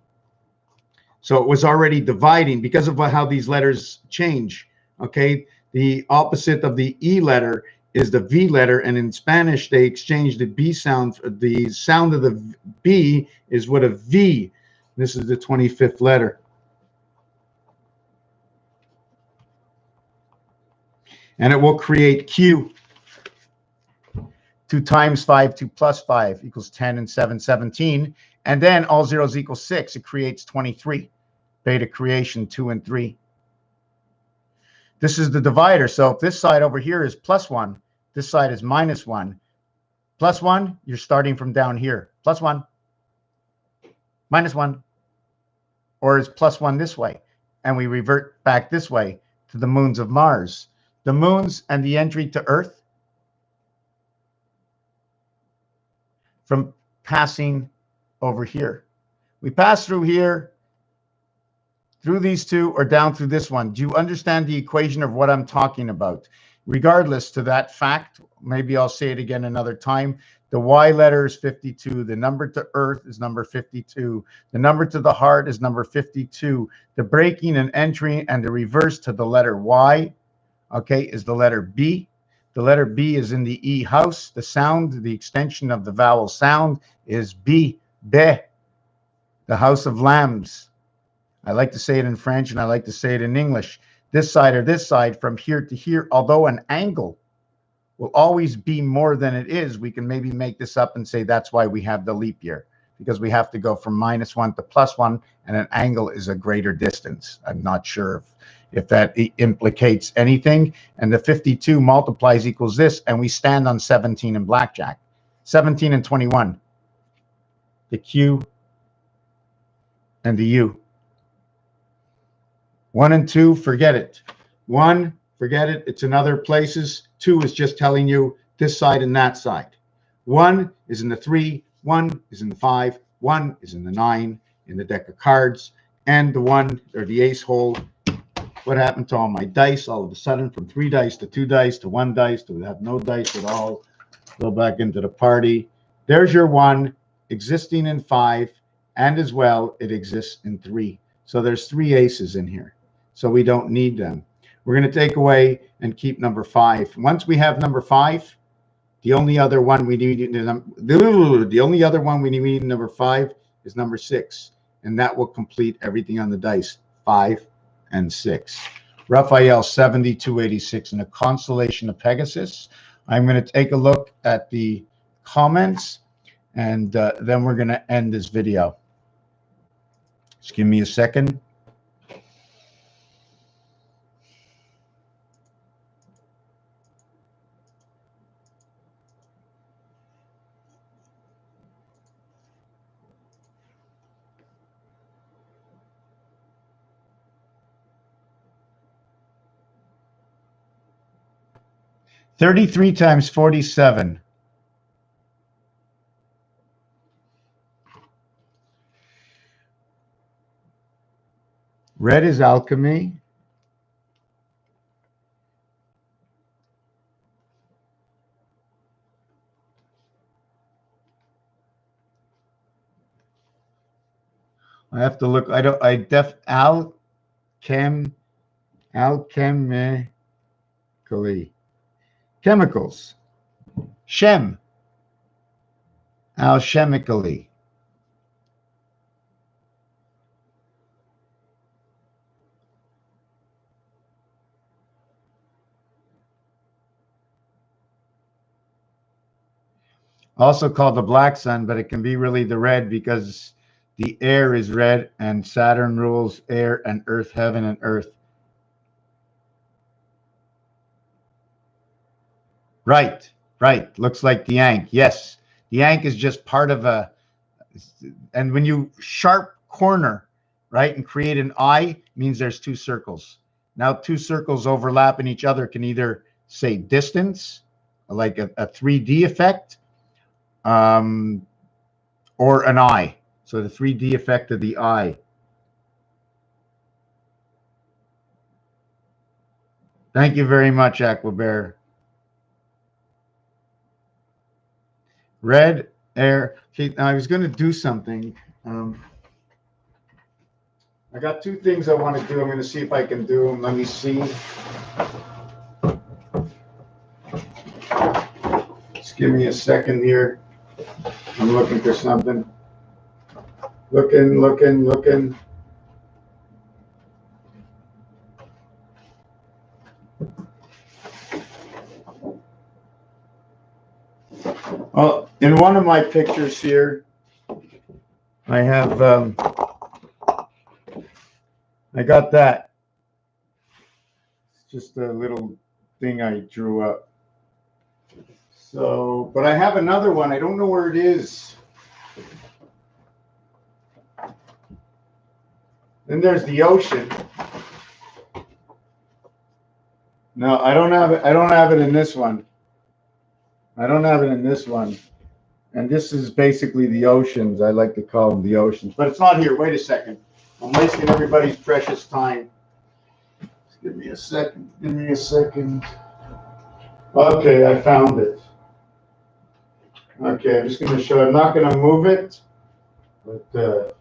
So it was already dividing because of how these letters change. Okay, the opposite of the E letter is the V letter, and in Spanish they exchange the B sound. The sound of the B is what a V. This is the 25th letter. And it will create Q. 2 times 5, 2 plus 5 equals 10, and 7, 17. And then all zeros equal 6. It creates 23. Beta creation 2 and 3. This is the divider. So if this side over here is +1, this side is -1. +1, you're starting from down here. +1, -1. Or is +1 this way. And we revert back this way to the moons of Mars. The moons and the entry to Earth from passing over here. We pass through here, through these two, or down through this one. Do you understand the equation of what I'm talking about? Regardless to that fact, maybe I'll say it again another time. The Y letter is 52. The number to Earth is number 52. The number to the heart is number 52. The breaking and entry and the reverse to the letter Y, okay, is the letter B. The letter B is in the E house. The sound, the extension of the vowel sound is B, be, the house of lambs. I like to say it in French and I like to say it in English. This side or this side from here to here, although an angle will always be more than it is, we can maybe make this up and say that's why we have the leap year, because we have to go from -1 to +1, and an angle is a greater distance. I'm not sure if that implicates anything. And the 52 multiplies equals this, and we stand on 17 in blackjack. 17 and 21. The Q and the U. 1 and 2, forget it. 1, forget it. It's in other places. 2 is just telling you this side and that side. 1 is in the 3. 1 is in the 5. 1 is in the 9 in the deck of cards. And the 1, or the ace hole. What happened to all my dice? All of a sudden, from 3 dice to 2 dice to 1 dice to have no dice at all. Go back into the party. There's your 1 existing in 5, and as well, it exists in 3. So there's 3 aces in here. So we don't need them. We're going to take away and keep number 5. Once we have number 5, the only other one we need in number 5 is number 6, and that will complete everything on the dice. 5 and 6. Raphael 7286 in a constellation of Pegasus. I'm going to take a look at the comments, and then we're going to end this video. Just give me a second. $33 times 47. Red is alchemy. I have to look. Alchemically. Chemicals. Shem. Alchemically. Also called the black sun, but it can be really the red because the air is red and Saturn rules air and earth, heaven and earth. Right, right. Looks like the Ankh. Yes, the Ankh is just part of a, and when you sharp corner, right, and create an eye, means there's two circles. Now, two circles overlap in each other can either say distance, like a 3D effect, or an eye. So the 3D effect of the eye. Thank you very much, Aquabear. Red air. Okay, I was going to do something. I got two things I want to do. I'm going to see if I can do them. Let me see. Just give me a second here. I'm looking for something. Looking. Well, in one of my pictures here, I have, I got that. It's just a little thing I drew up. So, but I have another one. I don't know where it is. Then there's the ocean. No, I don't have it. I don't have it in this one. I don't have it in this one. And this is basically the oceans. I like to call them the oceans. But it's not here. Wait a second. I'm wasting everybody's precious time. Just give me a second. Give me a second. Okay, I found it. Okay, I'm just going to show. I'm not going to move it. But let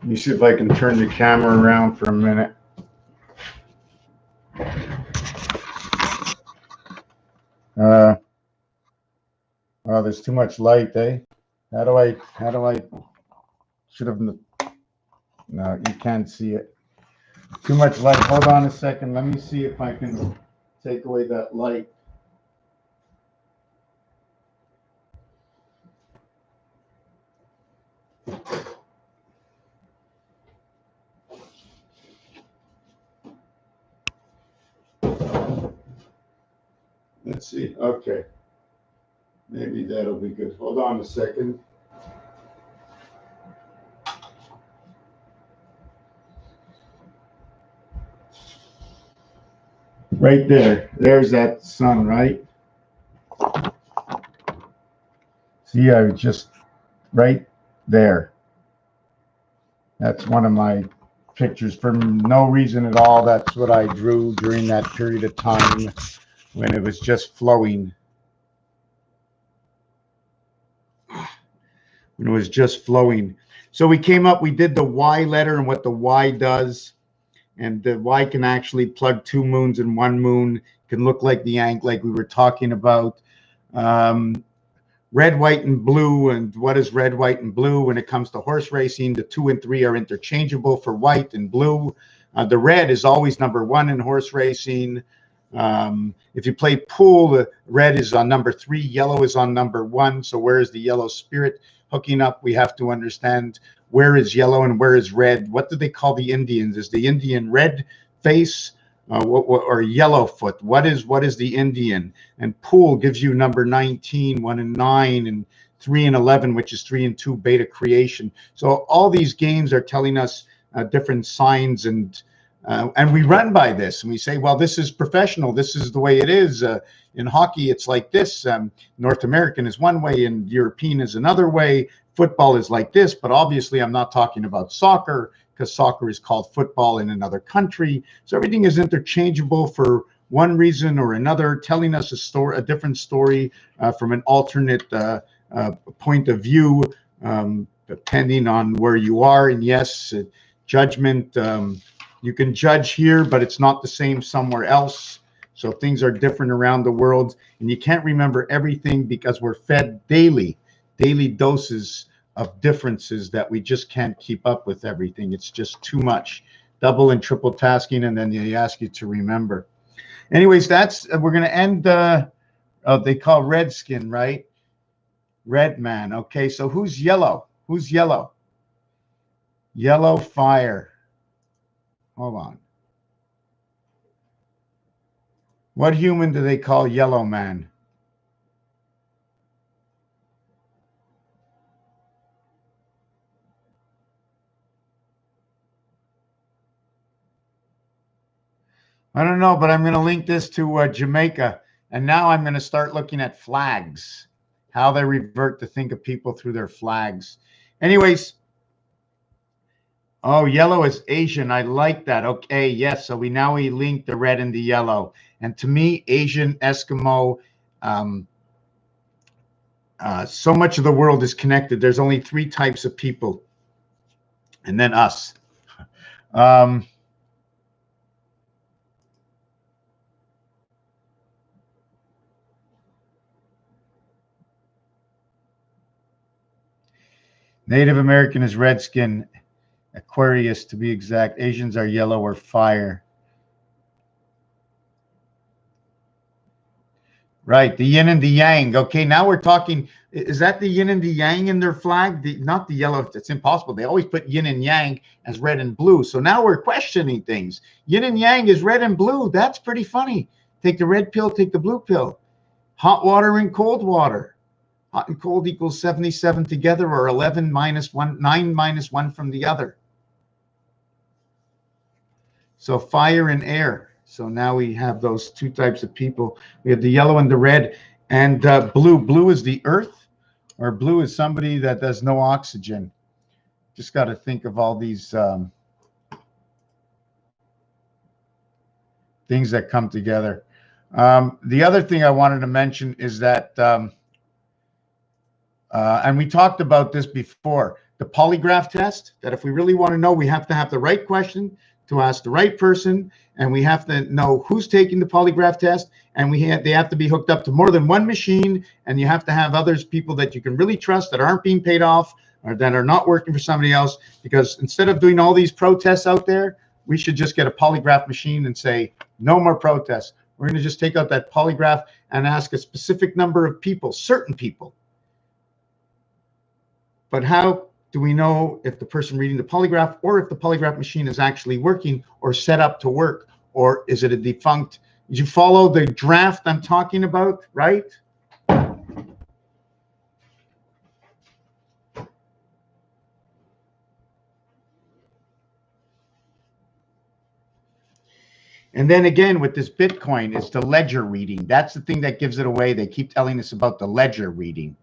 me see if I can turn the camera around for a minute. Oh, there's too much light, eh? How do I, should have, no, you can't see it. Too much light. Hold on a second. Let me see if I can take away that light. Let's see. Okay. Maybe that'll be good. Hold on a second. Right there. There's that sun, right? See, I was just right there. That's one of my pictures for no reason at all. That's what I drew during that period of time when it was just flowing. When it was just flowing. So we came up, we did the Y letter and what the Y does. And the Y can actually plug two moons in one moon. It can look like the Ankh, like we were talking about. Red, white, and blue. And what is red, white, and blue? When it comes to horse racing, the 2 and 3 are interchangeable for white and blue. The red is always number 1 in horse racing. If you play pool, the red is on number 3, yellow is on number 1. So where is the yellow spirit hooking up? We have to understand where is yellow and where is red. What do they call the Indians? Is the Indian red face or yellow foot? What is the Indian? And pool gives you number 19, 1 and 9, and 3 and 11, which is 3 and 2 beta creation. So all these games are telling us different signs and And we run by this, and we say, well, this is professional. This is the way it is. In hockey, it's like this. North American is one way, and European is another way. Football is like this, but obviously I'm not talking about soccer, because soccer is called football in another country. So everything is interchangeable for one reason or another, telling us a different story from an alternate point of view, depending on where you are. And yes, judgment, you can judge here, but it's not the same somewhere else. So things are different around the world, and you can't remember everything because we're fed daily doses of differences that we just can't keep up with everything. It's just too much. Double and triple tasking, and then they ask you to remember. Anyways, that's we're going to end. They call Redskin, right? Red man. Okay, so who's yellow? Who's yellow? Yellow fire. Hold on. What human do they call yellow man? I don't know, but I'm going to link this to Jamaica. And now I'm going to start looking at flags, how they revert to think of people through their flags. Anyways, oh, yellow is Asian. I like that. Okay, yes. So we link the red and the yellow. And to me, Asian, Eskimo, so much of the world is connected. There's only 3 types of people, and then us. Native American is redskin, Aquarius to be exact. Asians are yellow or fire. Right, the yin and the yang. Okay, now we're talking. Is that the yin and the yang in their flag? Not the yellow. It's impossible. They always put yin and yang as red and blue. So now we're questioning things. Yin and yang is red and blue. That's pretty funny. Take the red pill, take the blue pill. Hot water and cold water. Hot and cold equals 77 together, or 11 minus 1, 9 minus 1 from the other. So fire and air. So now we have those 2 types of people. We have the yellow and the red, and blue. Blue is the earth, or blue is somebody that does no oxygen. Just got to think of all these things that come together. The other thing I wanted to mention is that, and we talked about this before, the polygraph test, that if we really want to know, we have to have the right question to ask the right person, and we have to know who's taking the polygraph test, and they have to be hooked up to more than one machine, and you have to have people that you can really trust that aren't being paid off or that are not working for somebody else, because instead of doing all these protests out there, we should just get a polygraph machine and say, no more protests. We're going to just take out that polygraph and ask a specific number of people, certain people. But how do we know if the person reading the polygraph, or if the polygraph machine is actually working or set up to work, or is it a defunct? Did you follow the draft I'm talking about, right? And then again, with this Bitcoin, it's the ledger reading. That's the thing that gives it away. They keep telling us about the ledger reading.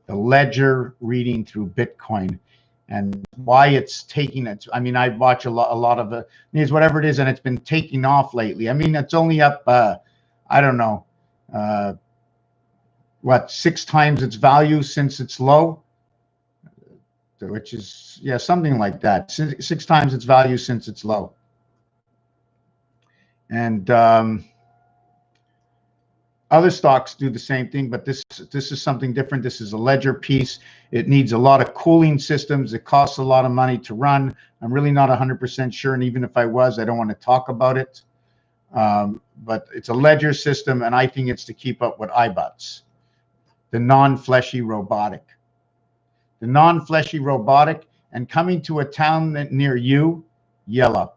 The ledger reading through Bitcoin, and why it's taking it. I mean, I watch a lot of the news, whatever it is, and it's been taking off lately. I mean, it's only up, I don't know, 6 times its value since its low, which is, yeah, something like that. 6 times its value since its low. And other stocks do the same thing, but this is something different. This is a ledger piece. It needs a lot of cooling systems. It costs a lot of money to run. I'm really not 100% sure, and even if I was, I don't want to talk about it. But it's a ledger system, and I think it's to keep up with iBots, the non-fleshy robotic. The non-fleshy robotic, and coming to a town near you, yellow.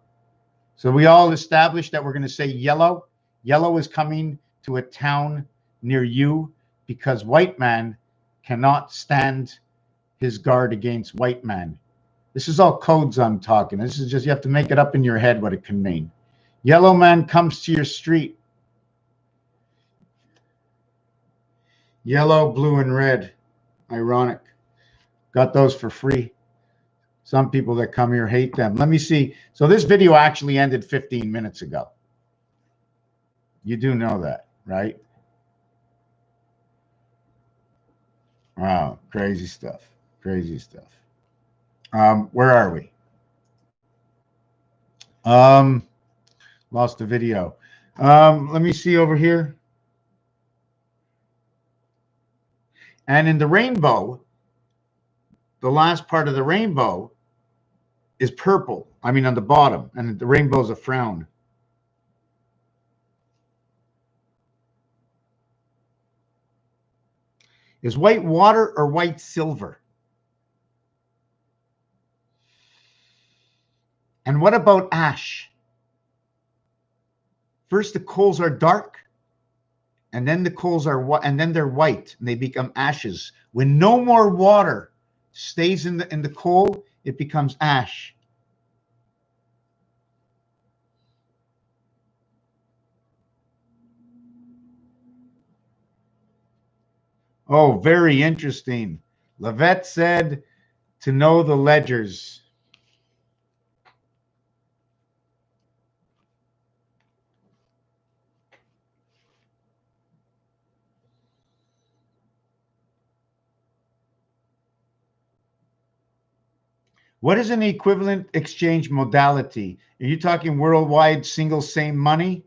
So we all established that we're going to say yellow. Yellow is coming to a town near you, because white man cannot stand his guard against white man. This is all codes I'm talking. This is just, you have to make it up in your head what it can mean. Yellow man comes to your street. Yellow, blue, and red. Ironic. Got those for free. Some people that come here hate them. Let me see. So this video actually ended 15 minutes ago. You do know that, right? Wow, crazy stuff. Crazy stuff. Where are we? Lost the video. Let me see over here. And in the rainbow, the last part of the rainbow is purple. I mean, on the bottom, and the rainbow is a frown. Is white water or white silver? And what about ash? First, the coals are dark, and then the coals are white, and then they're white, and they become ashes. When no more water stays in the coal, it becomes ash. Oh, very interesting. Levette said to know the ledgers. What is an equivalent exchange modality? Are you talking worldwide single same money?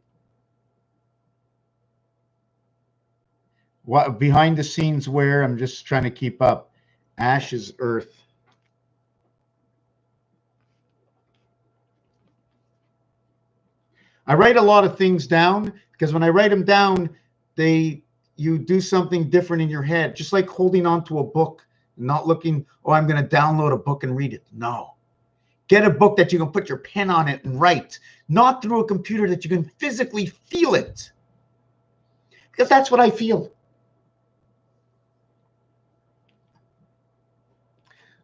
What behind the scenes where? I'm just trying to keep up. Ash is earth. I write a lot of things down because when I write them down, you do something different in your head, just like holding on to a book, not looking, oh, I'm going to download a book and read it. No. Get a book that you can put your pen on it and write, not through a computer that you can physically feel it. Because that's what I feel.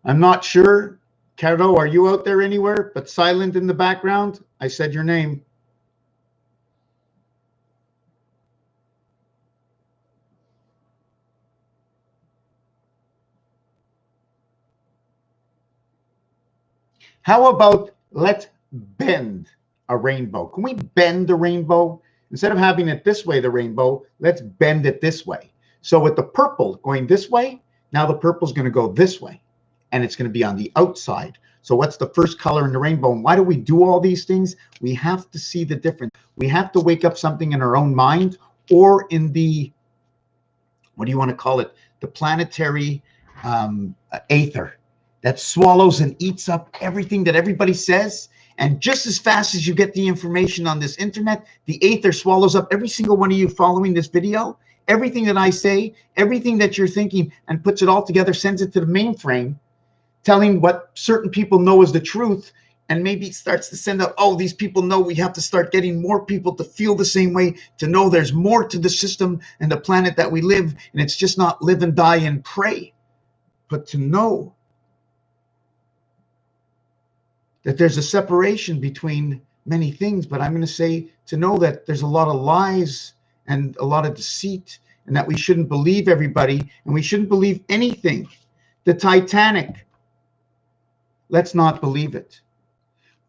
I'm not sure. Caro, are you out there anywhere? But silent in the background. I said your name. How about let's bend a rainbow? Can we bend the rainbow? Instead of having it this way, the rainbow, let's bend it this way. So with the purple going this way, now the purple is going to go this way, and it's going to be on the outside. So what's the first color in the rainbow? And why do we do all these things? We have to see the difference. We have to wake up something in our own mind or in the, what do you want to call it? The planetary aether that swallows and eats up everything that everybody says. And just as fast as you get the information on this internet, the aether swallows up every single one of you following this video, everything that I say, everything that you're thinking, and puts it all together, sends it to the mainframe, telling what certain people know is the truth, and maybe starts to send out, oh, these people know we have to start getting more people to feel the same way, to know there's more to the system and the planet that we live, and it's just not live and die and pray, but to know that there's a separation between many things. But I'm going to say to know that there's a lot of lies and a lot of deceit, and that we shouldn't believe everybody, and we shouldn't believe anything. The Titanic, let's not believe it.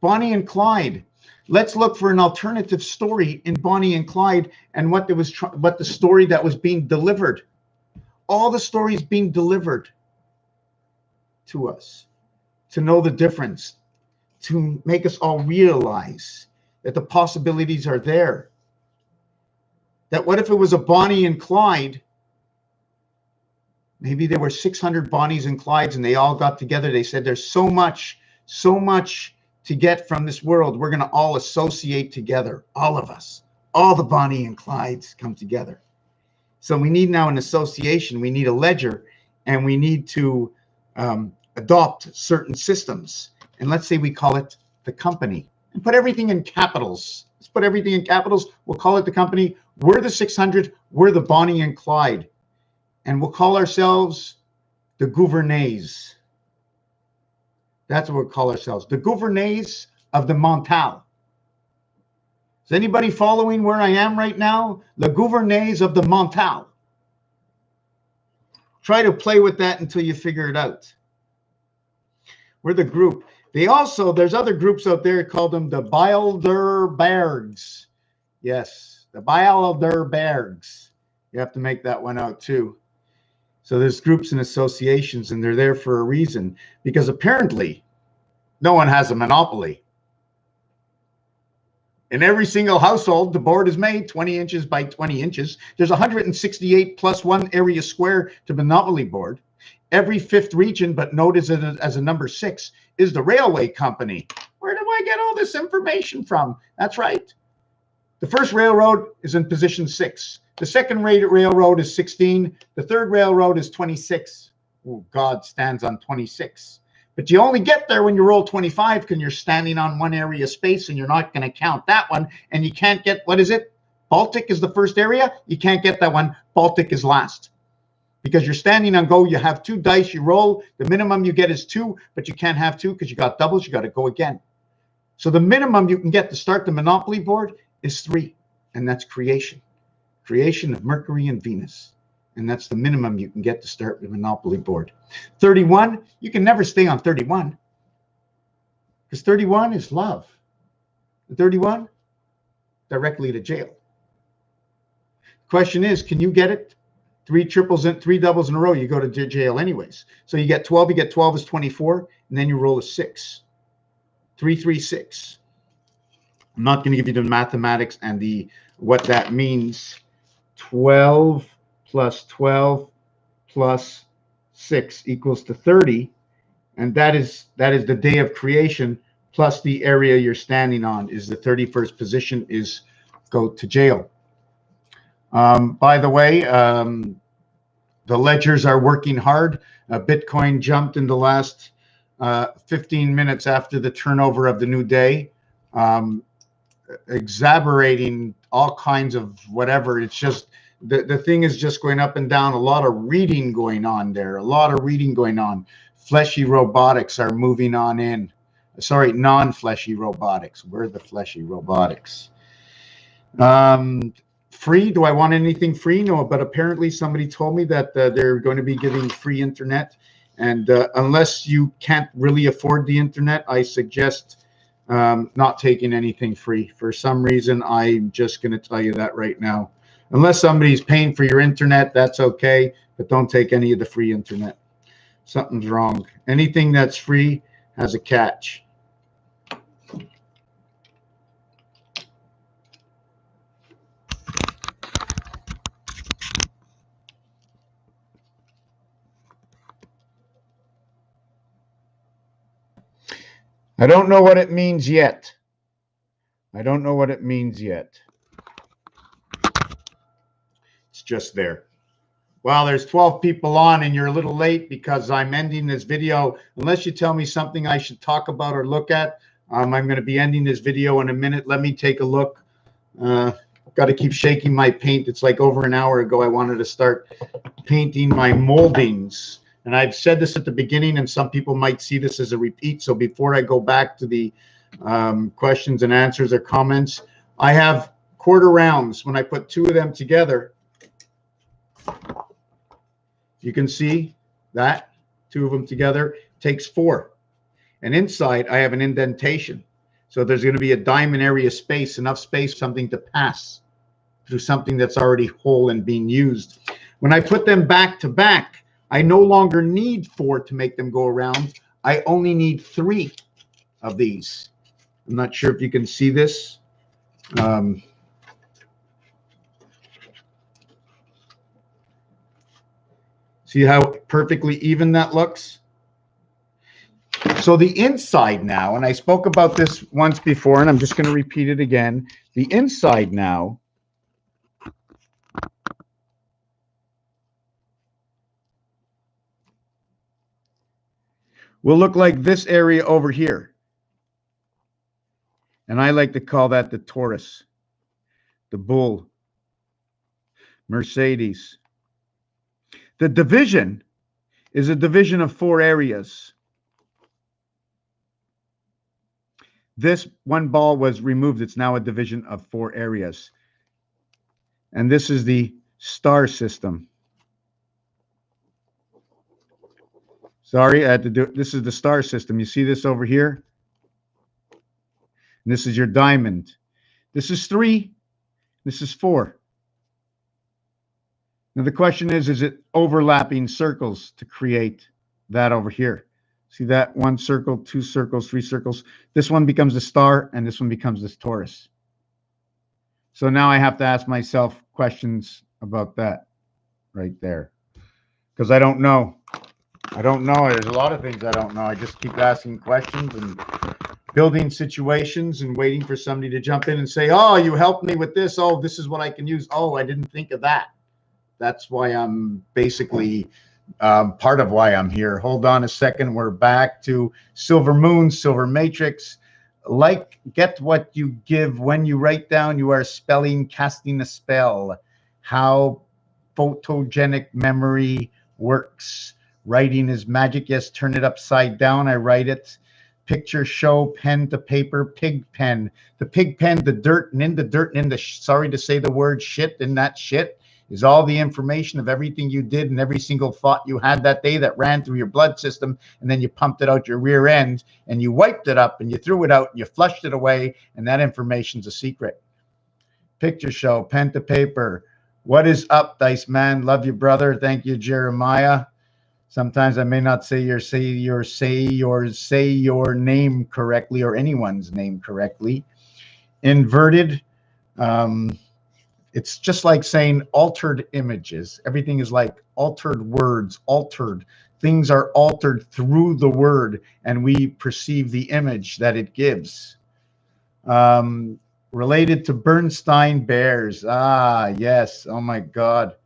Bonnie and Clyde, let's look for an alternative story in Bonnie and Clyde and what the story that was being delivered. All the stories being delivered to us, to know the difference, to make us all realize that the possibilities are there. That what if it was a Bonnie and Clyde? Maybe there were 600 Bonnies and Clydes, and they all got together. They said, there's so much to get from this world. We're going to all associate together, all of us. All the Bonnie and Clydes come together. So we need now an association. We need a ledger, and we need to adopt certain systems. And let's say we call it the company, and put everything in capitals. Let's put everything in capitals. We'll call it the company. We're the 600. We're the Bonnie and Clyde. And we'll call ourselves the Gouverneurs. That's what we call ourselves. The gouverneurs of the mental. Is anybody following where I am right now? The gouverneurs of the mental. Try to play with that until you figure it out. We're the group. There's other groups out there, call them the Bilderbergs. Yes, the Bilderbergs. You have to make that one out too. So there's groups and associations, and they're there for a reason, because apparently no one has a monopoly. In every single household, the board is made 20 inches by 20 inches. There's 168 plus 1 area square to monopoly board. Every fifth region, but notice it as a number 6, is the railway company. Where do I get all this information from? That's right. The first railroad is in position 6. The second railroad is 16. The third railroad is 26. Oh, God stands on 26. But you only get there when you roll 25 because you're standing on one area space and you're not going to count that one. And you can't get, what is it? Baltic is the first area. You can't get that one. Baltic is last. Because you're standing on go, you have 2 dice, you roll. The minimum you get is 2, but you can't have 2 because you got doubles. You got to go again. So the minimum you can get to start the monopoly board is 3. And that's creation. Creation of Mercury and Venus. And that's the minimum you can get to start the monopoly board. 31, you can never stay on 31. Because 31 is love. 31, directly to jail. Question is, can you get it? 3 triples and 3 doubles in a row, you go to jail anyways. So you get 12, you get 12 is 24, and then you roll a 6. 3, 3, 6. I'm not going to give you the mathematics and the what that means. 12 plus 12 plus 6 equals to 30, and that is the day of creation plus the area you're standing on is the 31st position is go to jail. By the way, the ledgers are working hard. Bitcoin jumped in the last 15 minutes after the turnover of the new day, exaggerating all kinds of whatever. It's just the thing is just going up and down. A lot of reading going on there. A lot of reading going on. Fleshy robotics are moving on in. Sorry, non-fleshy robotics. We're the fleshy robotics. Free? Do I want anything free? No, but apparently somebody told me that they're going to be giving free internet. And unless you can't really afford the internet, I suggest not taking anything free. For some reason, I'm just going to tell you that right now. Unless somebody's paying for your internet, that's okay, but don't take any of the free internet. Something's wrong. Anything that's free has a catch. I don't know what it means yet. I don't know what it means yet. It's just there. Well, there's 12 people on and you're a little late because I'm ending this video. Unless you tell me something I should talk about or look at, I'm going to be ending this video in a minute. Let me take a look. Got to keep shaking my paint. It's like over an hour ago I wanted to start painting my moldings. And I've said this at the beginning, and some people might see this as a repeat. So before I go back to the questions and answers or comments, I have quarter rounds. When I put 2 of them together, you can see that 2 of them together takes 4. And inside, I have an indentation. So there's going to be a diamond area space, enough space, something to pass through something that's already whole and being used. When I put them back to back, I no longer need 4 to make them go around. I only need 3 of these. I'm not sure if you can see this. See how perfectly even that looks? So the inside now, and I spoke about this once before, and I'm just going to repeat it again. The inside now will look like this area over here. And I like to call that the Taurus, the Bull, Mercedes. The division is a division of 4 areas. This one ball was removed. It's now a division of 4 areas. And this is the star system. Sorry, I had to do it. This is the star system. You see this over here? And this is your diamond. This is 3. This is 4. Now the question is it overlapping circles to create that over here? See that? 1 circle, 2 circles, 3 circles. This one becomes the star, and this one becomes this Taurus. So now I have to ask myself questions about that right there. Because I don't know. I don't know. There's a lot of things I don't know. I just keep asking questions and building situations and waiting for somebody to jump in and say, oh, you helped me with this. Oh, this is what I can use. Oh, I didn't think of that. That's why I'm basically part of why I'm here. Hold on a second. We're back to Silver Moon, Silver Matrix. Like, get what you give. When you write down, you are spelling, casting a spell. How photogenic memory works. Writing is magic. Yes, turn it upside down. I write it. Picture show, pen to paper, pig pen. The pig pen, the dirt, and in the dirt, and in the, sorry to say the word shit, in that shit is all the information of everything you did and every single thought you had that day that ran through your blood system, and then you pumped it out your rear end, and you wiped it up, and you threw it out, and you flushed it away, and that information's a secret. Picture show, pen to paper. What is up, Dice Man? Love you, brother. Thank you, Jeremiah. Sometimes I may not say your name correctly or anyone's name correctly. Inverted. It's just like saying altered images. Everything is like altered words, altered. Things are altered through the word, and we perceive the image that it gives. Related to Bernstein Bears. Ah, yes. Oh, my God.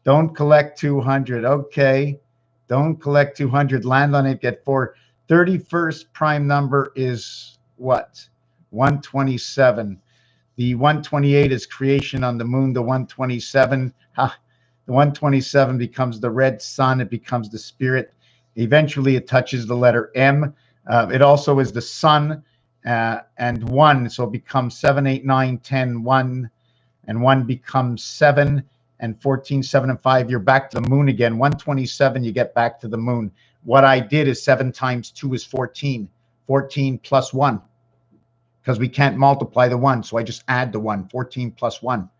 Don't collect 200. Okay. Don't collect 200. Land on it. Get 4. 31st prime number is what? 127. The 128 is creation on the moon. The 127, the 127 becomes the red sun. It becomes the spirit. Eventually, it touches the letter M. It also is the sun and 1. So it becomes 7, 8, 9, 10, 1. And 1 becomes 7. And 14, 7, and 5, you're back to the moon again. 127, you get back to the moon. What I did is 7 times 2 is 14. 14 plus 1. Because we can't multiply the 1. So I just add the 1. 14 plus 1.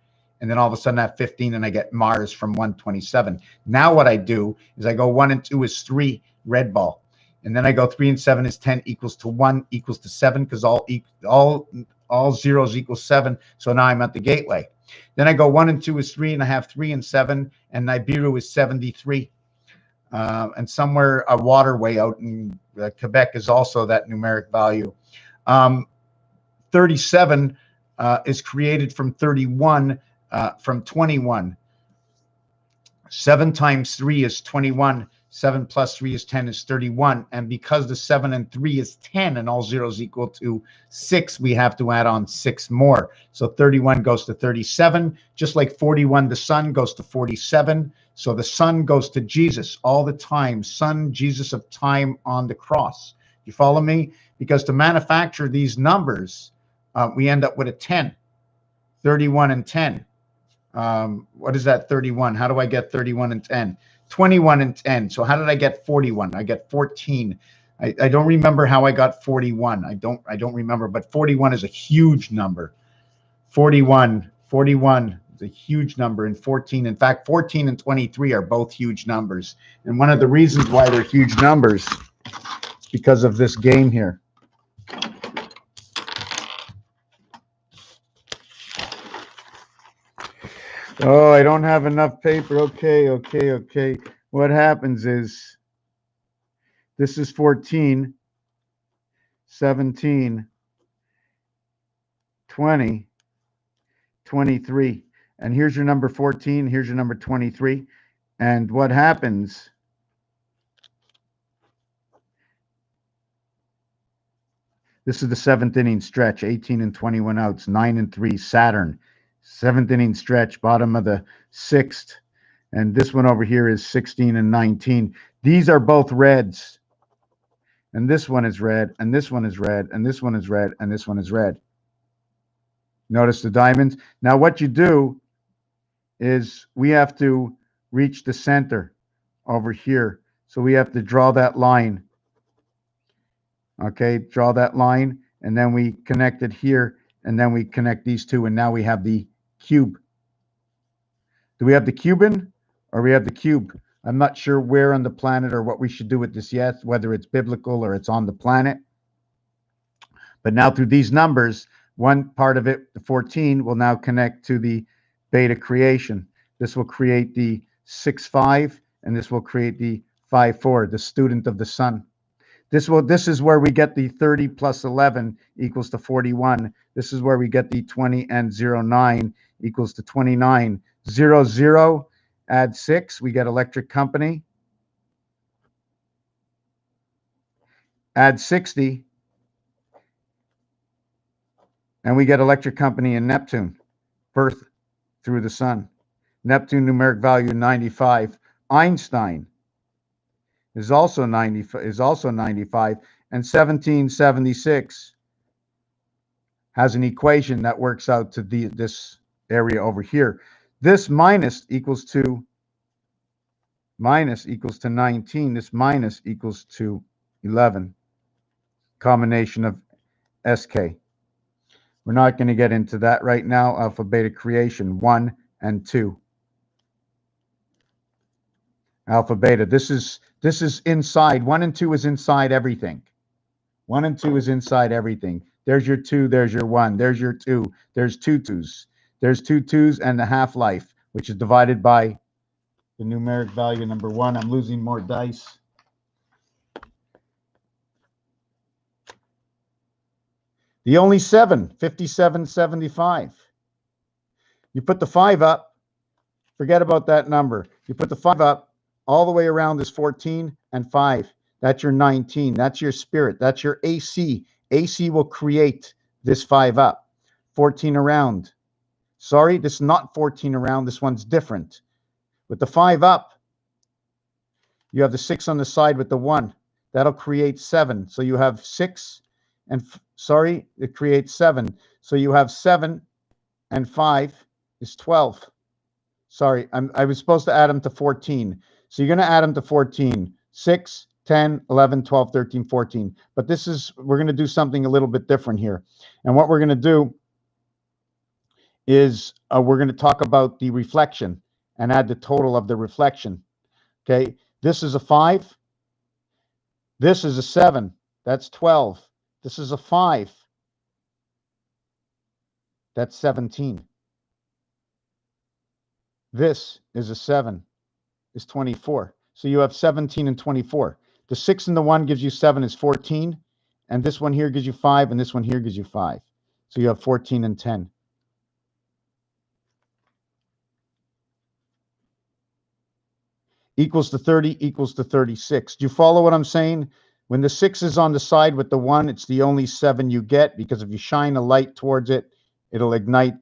And then all of a sudden I have 15, and I get Mars from 127. Now what I do is I go 1 and 2 is 3, red ball. And then I go 3 and 7 is 10, equals to 1, equals to 7, because all zeros equal 7. So now I'm at the gateway. Then I go 1 and 2 is 3, and I have 3 and 7, and Nibiru is 73. And somewhere a waterway out in Quebec is also that numeric value. 37 is created from 31, from 21. 7 times 3 is 21. 7 plus 3 is 10 is 31. And because the 7 and 3 is 10 and all zeros equal to 6, we have to add on 6 more. So 31 goes to 37. Just like 41, the sun goes to 47. So the sun goes to Jesus all the time. Son, Jesus of time on the cross. You follow me? Because to manufacture these numbers, we end up with a 10. 31 and 10. What is that 31? How do I get 31 and 10? 21 and 10. So how did I get 41? I get 14. I don't remember how I got 41. I don't remember, but 41 is a huge number. 41 is a huge number, and 14. In fact, 14 and 23 are both huge numbers. And one of the reasons why they're huge numbers is because of this game here. Oh, I don't have enough paper. Okay. What happens is this is 14, 17, 20, 23. And here's your number 14. Here's your number 23. And what happens, this is the 7th inning stretch, 18 and 21 outs, 9 and 3, Saturn. 7th inning stretch, bottom of the 6th. And this one over here is 16 and 19. These are both reds. and this one is red, and this one is red, and this one is red, and this one is red. Notice the diamonds. Now what you do is we have to reach the center over here. So we have to draw that line. Okay, draw that line, and then we connect it here, and then we connect these two, and now we have the cube. Do we have the Cuban or we have the cube? I'm not sure where on the planet or what we should do with this yet, whether it's biblical or it's on the planet. But now through these numbers, one part of it, the 14, will now connect to the beta creation. This will create the 6-5, and this will create the 5-4, the student of the sun. This is where we get the 30 plus 11 equals to 41. This is where we get the 20 and 09 equals to 29. 0, 0, add 6, we get electric company. Add 60, and we get electric company in Neptune, birth through the sun. Neptune numeric value 95. Einstein is also 95, and 1776 has an equation that works out to this area over here. This minus equals to 19. This minus equals to 11. Combination of SK. We're not going to get into that right now. Alpha beta creation 1 and 2. Alpha beta. This is inside. 1 and 2 is inside everything. 1 and 2 is inside everything. There's your 2, there's your 1, there's your 2, there's 2 2s. There's 2 2s and the half-life, which is divided by the numeric value number 1. I'm losing more dice. The only 7, 57, 75. You put the 5 up, forget about that number. You put the 5 up, all the way around is 14 and 5. That's your 19. That's your spirit. That's your AC. AC will create this 5 up. 14 around. Sorry, this is not 14 around. This one's different. With the 5 up, you have the 6 on the side with the 1. That'll create 7. So you have 6 and, sorry, it creates 7. So you have 7 and 5 is 12. Sorry, I was supposed to add them to 14. So you're going to add them to 14. 6, 10, 11, 12, 13, 14. But we're going to do something a little bit different here. And what we're going to do is we're going to talk about the reflection and add the total of the reflection. Okay, this is a 5. This is a 7. That's 12. This is a 5. That's 17. This is a 7. Is 24. So you have 17 and 24. The 6 and the 1 gives you 7 is 14. And this one here gives you 5. And this one here gives you 5. So you have 14 and 10. Equals to 30 equals to 36. Do you follow what I'm saying? When the 6 is on the side with the 1, it's the only 7 you get, because if you shine a light towards it, it'll ignite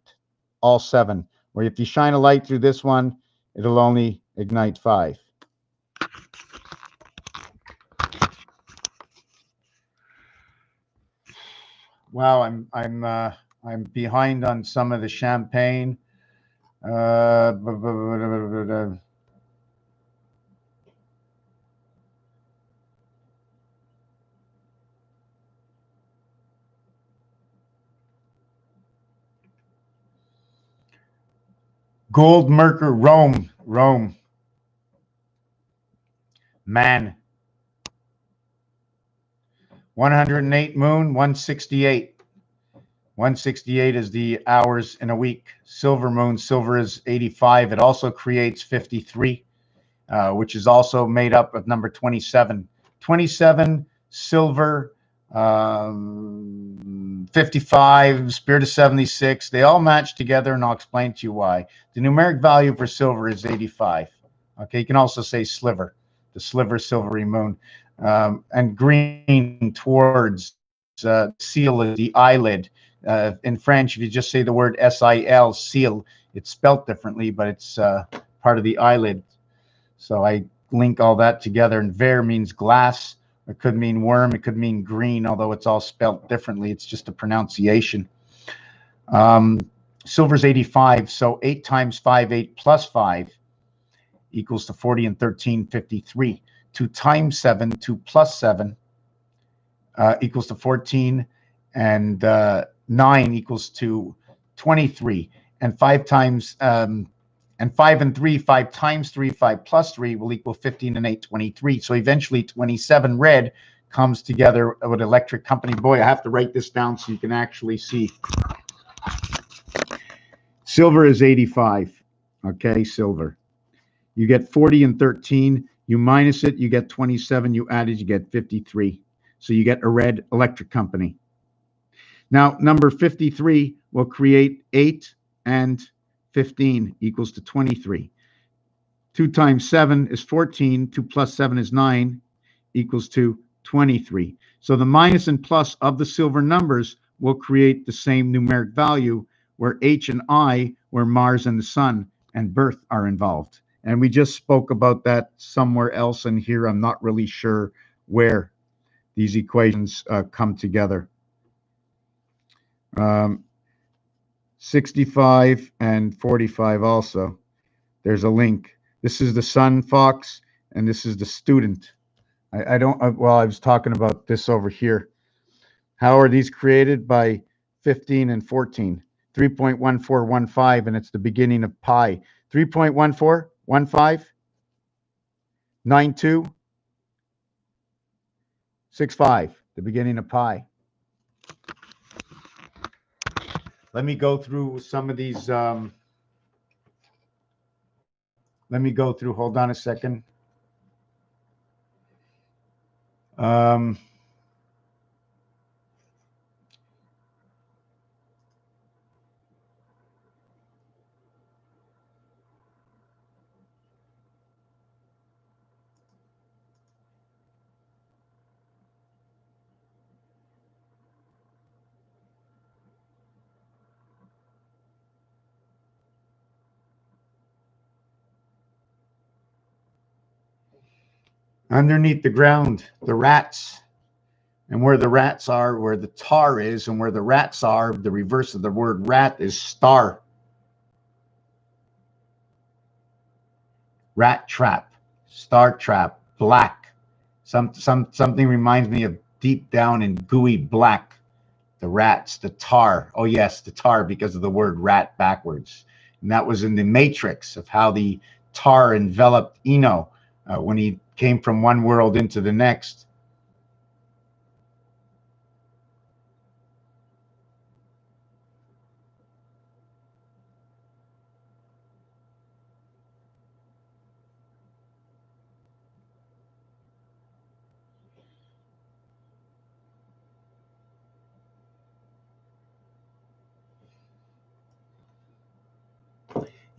all 7. Or if you shine a light through this one, it'll only ignite 5. Wow, I'm behind on some of the champagne. Gold Merker, Rome. Man. 108 moon, 168. 168 is the hours in a week. Silver moon, silver is 85. It also creates 53, which is also made up of number 27. 27, silver, 55, spirit of 76. They all match together, and I'll explain to you why. The numeric value for silver is 85. Okay, you can also say sliver, the sliver silvery moon. And green towards seal is the eyelid. In French, if you just say the word S-I-L, seal, it's spelt differently, but it's part of the eyelid. So I link all that together. And vert means glass It could mean worm. It could mean green, although it's all spelled differently. It's just a pronunciation. Silver's 85. So 8 times 5, 8 plus 5 equals to 40 and 13, 53. 2 times 7, 2 plus 7 equals to 14, and 9 equals to 23. And 5 times and 5 and 3, 5 times 3, 5 plus 3 will equal 15 and 8, 23. So eventually 27 red comes together with electric company. Boy, I have to write this down so you can actually see. Silver is 85. Okay, silver. You get 40 and 13. You minus it, you get 27. You add it, you get 53. So you get a red electric company. Now, number 53 will create 8 and 15 equals to 23. 2 times 7 is 14. 2 plus 7 is 9 equals to 23. So the minus and plus of the silver numbers will create the same numeric value, where H and I, where Mars and the Sun and birth are involved. And we just spoke about that somewhere else in here. I'm not really sure where these equations come together. 65 and 45 also. There's a link. This is the Sun Fox, and this is the student. I was talking about this over here. How are these created? By 15 and 14. 3.1415, and it's the beginning of pi. 3.1415, 9265, the beginning of pi. Let me go through some of these. Let me go through. Hold on a second. Underneath the ground, the rats. And where the rats are, where the tar is, and where the rats are, the reverse of the word rat is star. Rat trap, star trap, black. Something reminds me of deep down in gooey black. The rats, the tar. Oh yes, the tar, because of the word rat backwards. And that was in the matrix of how the tar enveloped Eno when he came from one world into the next.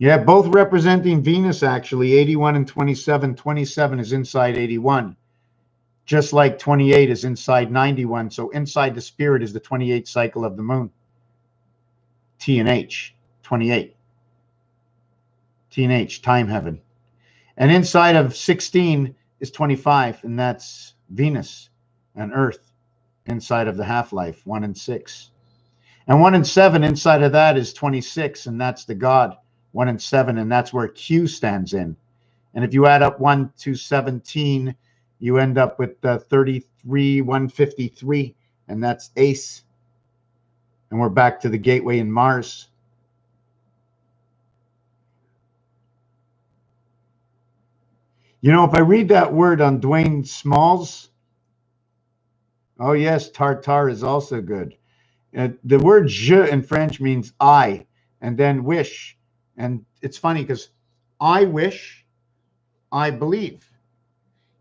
Yeah, both representing Venus, actually. 81 and 27. 27 is inside 81. Just like 28 is inside 91. So inside the spirit is the 28th cycle of the moon. T and H, 28. T and H, time heaven. And inside of 16 is 25, and that's Venus and Earth inside of the half-life, 1 and 6. And 1 and 7 inside of that is 26, and that's the God. 1 and 7, and that's where Q stands in. And if you add up 1 to 17, you end up with 33, 153, and that's Ace. And we're back to the gateway in Mars. You know, if I read that word on Dwayne Smalls, oh yes, tartar is also good. The word je in French means I, and then wish. And it's funny because I wish, I believe.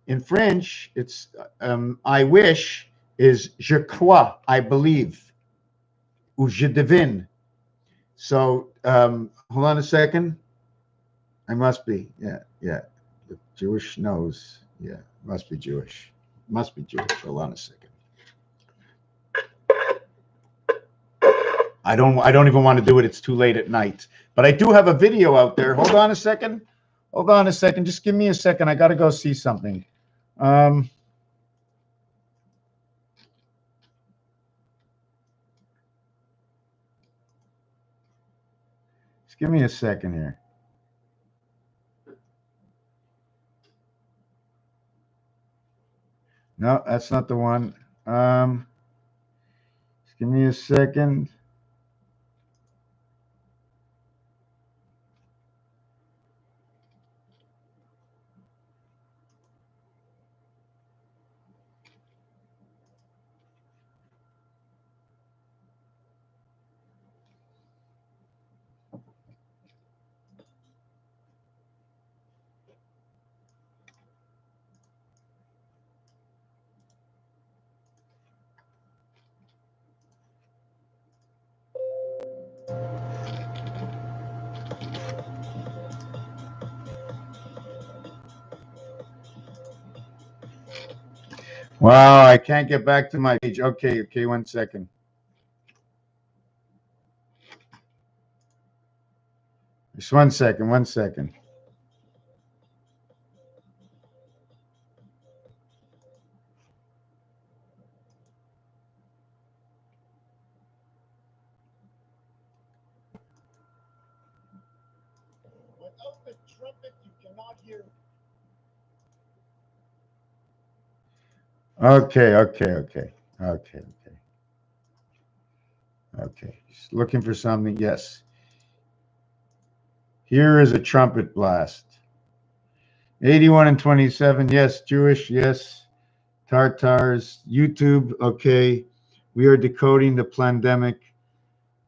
In French, it's I wish is je crois, I believe, ou je devine. So hold on a second. I must be, yeah. The Jewish knows, yeah, must be Jewish. Must be Jewish. Hold on a second. I don't even want to do it. It's too late at night. But I do have a video out there. Hold on a second. Hold on a second. Just give me a second. I got to go see something. give me a second here. No, that's not the one. Just give me a second. Wow, I can't get back to my page. Okay, 1 second. Just 1 second, 1 second. Without the trumpet, you cannot hear. Okay. Just looking for something. Yes. Here is a trumpet blast. 81 and 27. Yes. Jewish. Yes. Tartars. YouTube. Okay. We are decoding the pandemic.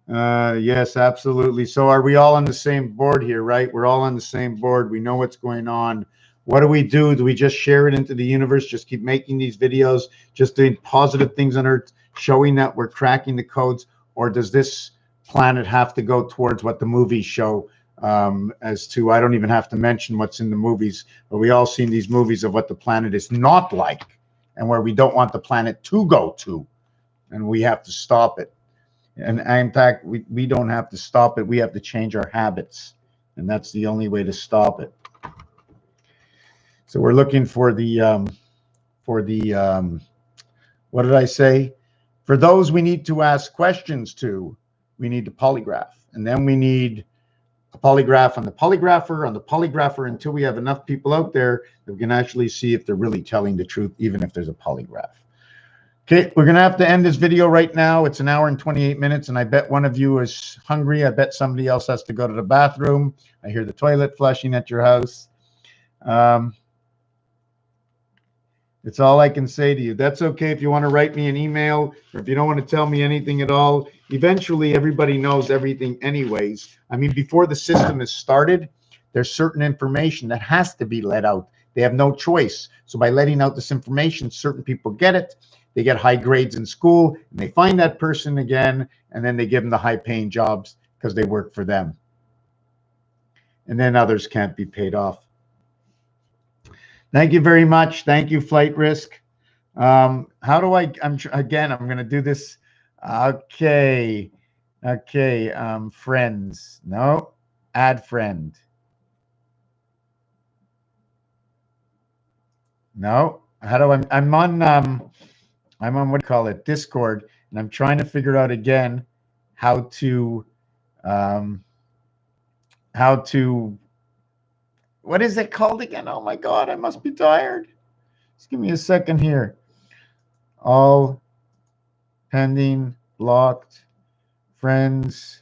Yes, absolutely. So are we all on the same board here, right? We're all on the same board. We know what's going on. What do we do? Do we just share it into the universe? Just keep making these videos, just doing positive things on Earth, showing that we're cracking the codes? Or does this planet have to go towards what the movies show? As to, I don't even have to mention what's in the movies, but we all seen these movies of what the planet is not like and where we don't want the planet to go to, and we have to stop it. And in fact, we don't have to stop it. We have to change our habits. And that's the only way to stop it. So we're looking for the what did I say? For those we need to ask questions to, we need the polygraph. And then we need a polygraph on the polygrapher until we have enough people out there that we can actually see if they're really telling the truth, even if there's a polygraph. Okay, we're going to have to end this video right now. It's 1 hour and 28 minutes, and I bet one of you is hungry. I bet somebody else has to go to the bathroom. I hear the toilet flushing at your house. It's all I can say to you. That's okay if you want to write me an email, or if you don't want to tell me anything at all. Eventually, everybody knows everything anyways. I mean, before the system is started, there's certain information that has to be let out. They have no choice. So by letting out this information, certain people get it. They get high grades in school, and they find that person again, and then they give them the high-paying jobs because they work for them. And then others can't be paid off. Thank you very much. Thank you, Flight Risk. How do I, I'm going to do this. Okay. Friends. No, add friend. No, how do I'm on what do you call it, Discord, and I'm trying to figure out again how to what is it called again? Oh my God, I must be tired. Just give me a second here. All pending, blocked, friends,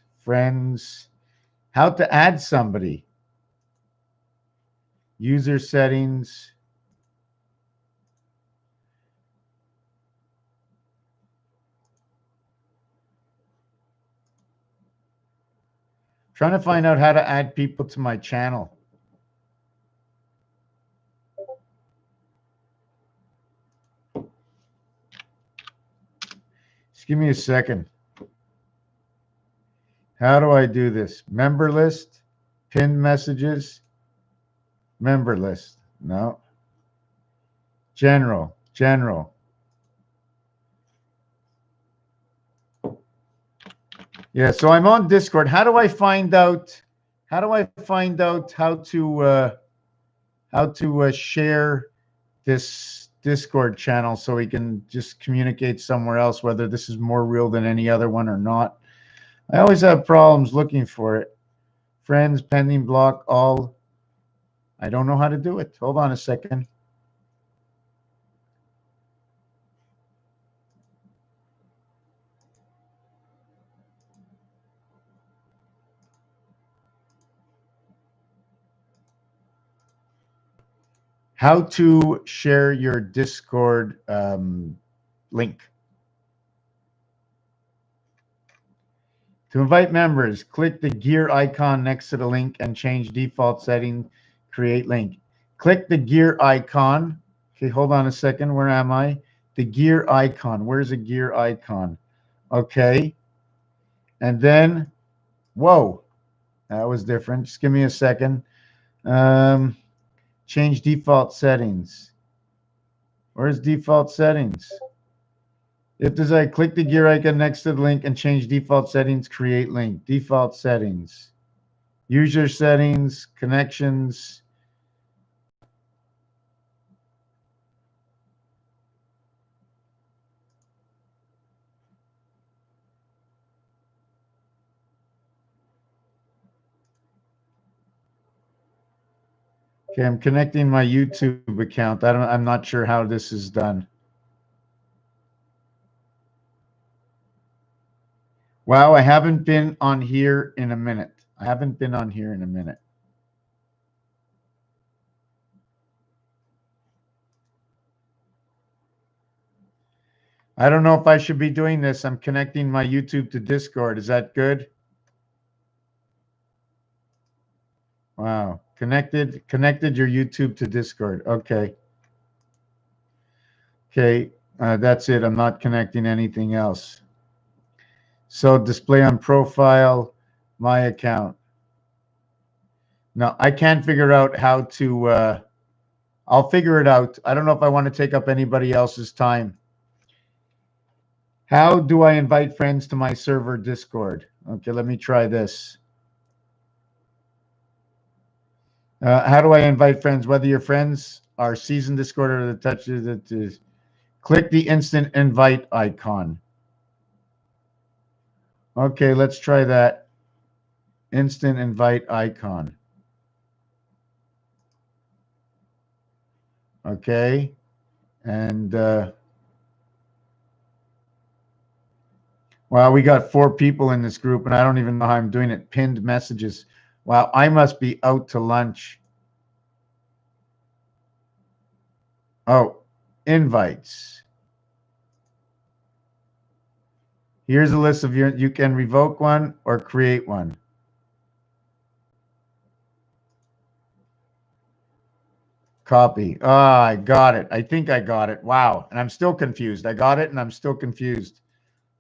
how to add somebody, user settings. Trying to find out how to add people to my channel. Just give me a second. How do I do this? Member list, pinned messages, member list. No. General. Yeah, so I'm on Discord. How do I find out how to share this Discord channel so we can just communicate somewhere else, whether this is more real than any other one or not? I always have problems looking for it. friends, pending, block all. I don't know how to do it. Hold on a second. How to share your Discord link. To invite members, click the gear icon next to the link and change default setting, create link. Click the gear icon. Okay, hold on a second. Where am I? The gear icon. Where's the gear icon? Okay. And then, whoa, that was different. Just give me a second. Change default settings. Where's default settings? If there's a click the gear icon next to the link and change default settings, create link. Default settings. User settings, connections. Okay, I'm connecting my YouTube account. I'm not sure how this is done. Wow, I haven't been on here in a minute. I haven't been on here in a minute. I don't know if I should be doing this. I'm connecting my YouTube to Discord. Is that good? Wow. Connected your YouTube to Discord. Okay. Okay. That's it. I'm not connecting anything else. So display on profile, my account. Now, I can't figure out how to, I'll figure it out. I don't know if I want to take up anybody else's time. How do I invite friends to my server Discord? Okay, let me try this. How do I invite friends? Whether your friends are seasoned Discord or the touches it is, click the instant invite icon. Okay, let's try that. Instant invite icon. Okay, and wow, we got 4 people in this group, and I don't even know how I'm doing it. Pinned messages. Wow, I must be out to lunch. Oh, invites. Here's a list of you can revoke one or create one. Copy. Ah, I got it. I think I got it. Wow. And I'm still confused. I got it and I'm still confused.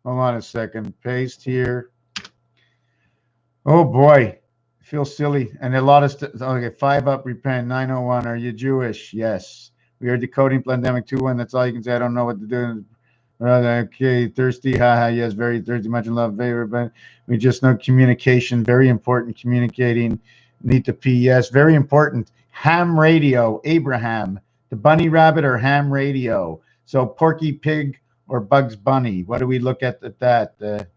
Hold on a second. Paste here. Oh boy. I feel silly. And a lot of okay, 5 up, repent. 901. Are you Jewish? Yes. We are decoding pandemic 2-1. That's all you can say. I don't know what to do. Okay, thirsty, haha, yes, very thirsty, much in love, favor, but we just know communication, very important, communicating, need to pee, yes, very important. Ham radio, Abraham, the bunny rabbit or ham radio? So Porky Pig or Bugs Bunny? What do we look at that?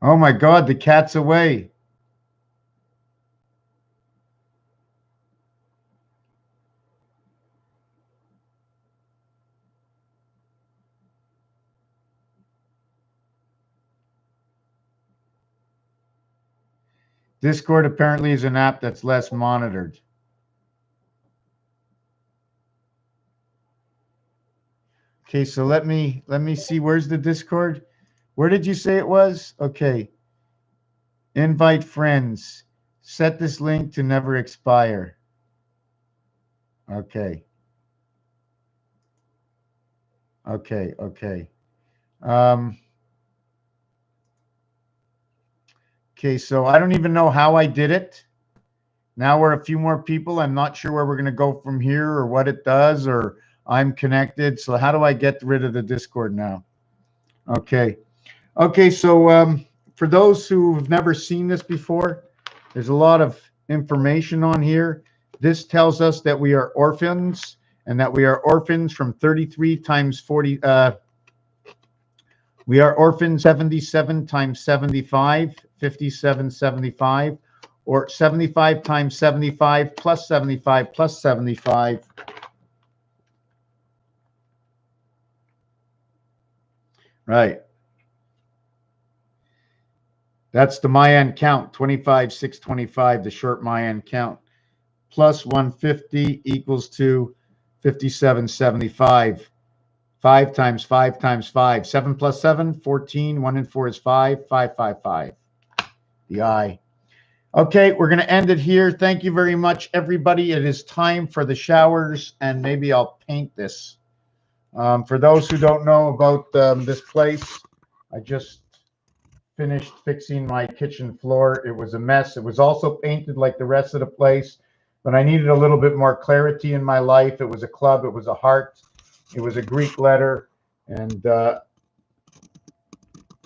Oh my God, the cat's away. Discord apparently is an app that's less monitored. Okay, so let me see. Where's the Discord? Where did you say it was? Okay. Invite friends. Set this link to never expire. Okay. Okay. Okay, so I don't even know how I did it. Now we're a few more people. I'm not sure where we're going to go from here or what it does, or I'm connected. So how do I get rid of the Discord now? Okay. Okay, so for those who've never seen this before, there's a lot of information on here. This tells us that we are orphans and that we are orphans from 33 times 40. We are orphans 77 times 75, 5775, or 75 times 75 plus 75 plus 75. Right. That's the Mayan count, 25,625, the short Mayan count. Plus 150 equals to 5775. 5 times 5 times 5. 7 plus 7, 14. 1 and 4 is 5. 555. The I. Okay, we're going to end it here. Thank you very much, everybody. It is time for the showers, and maybe I'll paint this. For those who don't know about this place, I just finished fixing my kitchen floor. It was a mess. It was also painted like the rest of the place, but I needed a little bit more clarity in my life. It was a club. It was a heart. It was a Greek letter. And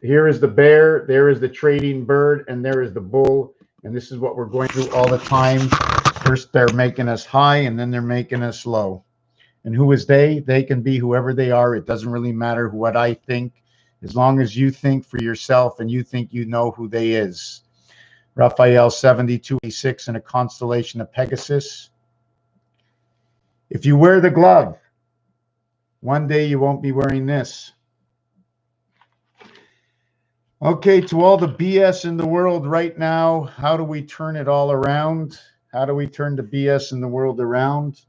here is the bear. There is the trading bird. And there is the bull. And this is what we're going through all the time. First, they're making us high, and then they're making us low. And who is they? They can be whoever they are. It doesn't really matter what I think, as long as you think for yourself and you think you know who they is. Raphael 7286 in a constellation of Pegasus. If you wear the glove, one day you won't be wearing this. Okay, to all the BS in the world right now, how do we turn it all around? How do we turn the BS in the world around?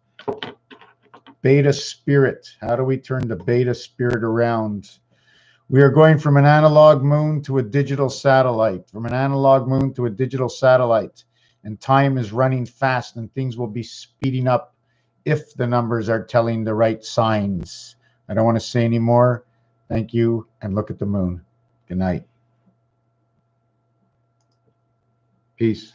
Beta spirit. How do we turn the beta spirit around? We are going from an analog moon to a digital satellite, from an analog moon to a digital satellite. And time is running fast, and things will be speeding up if the numbers are telling the right signs. I don't want to say any more. Thank you, and look at the moon. Good night. Peace.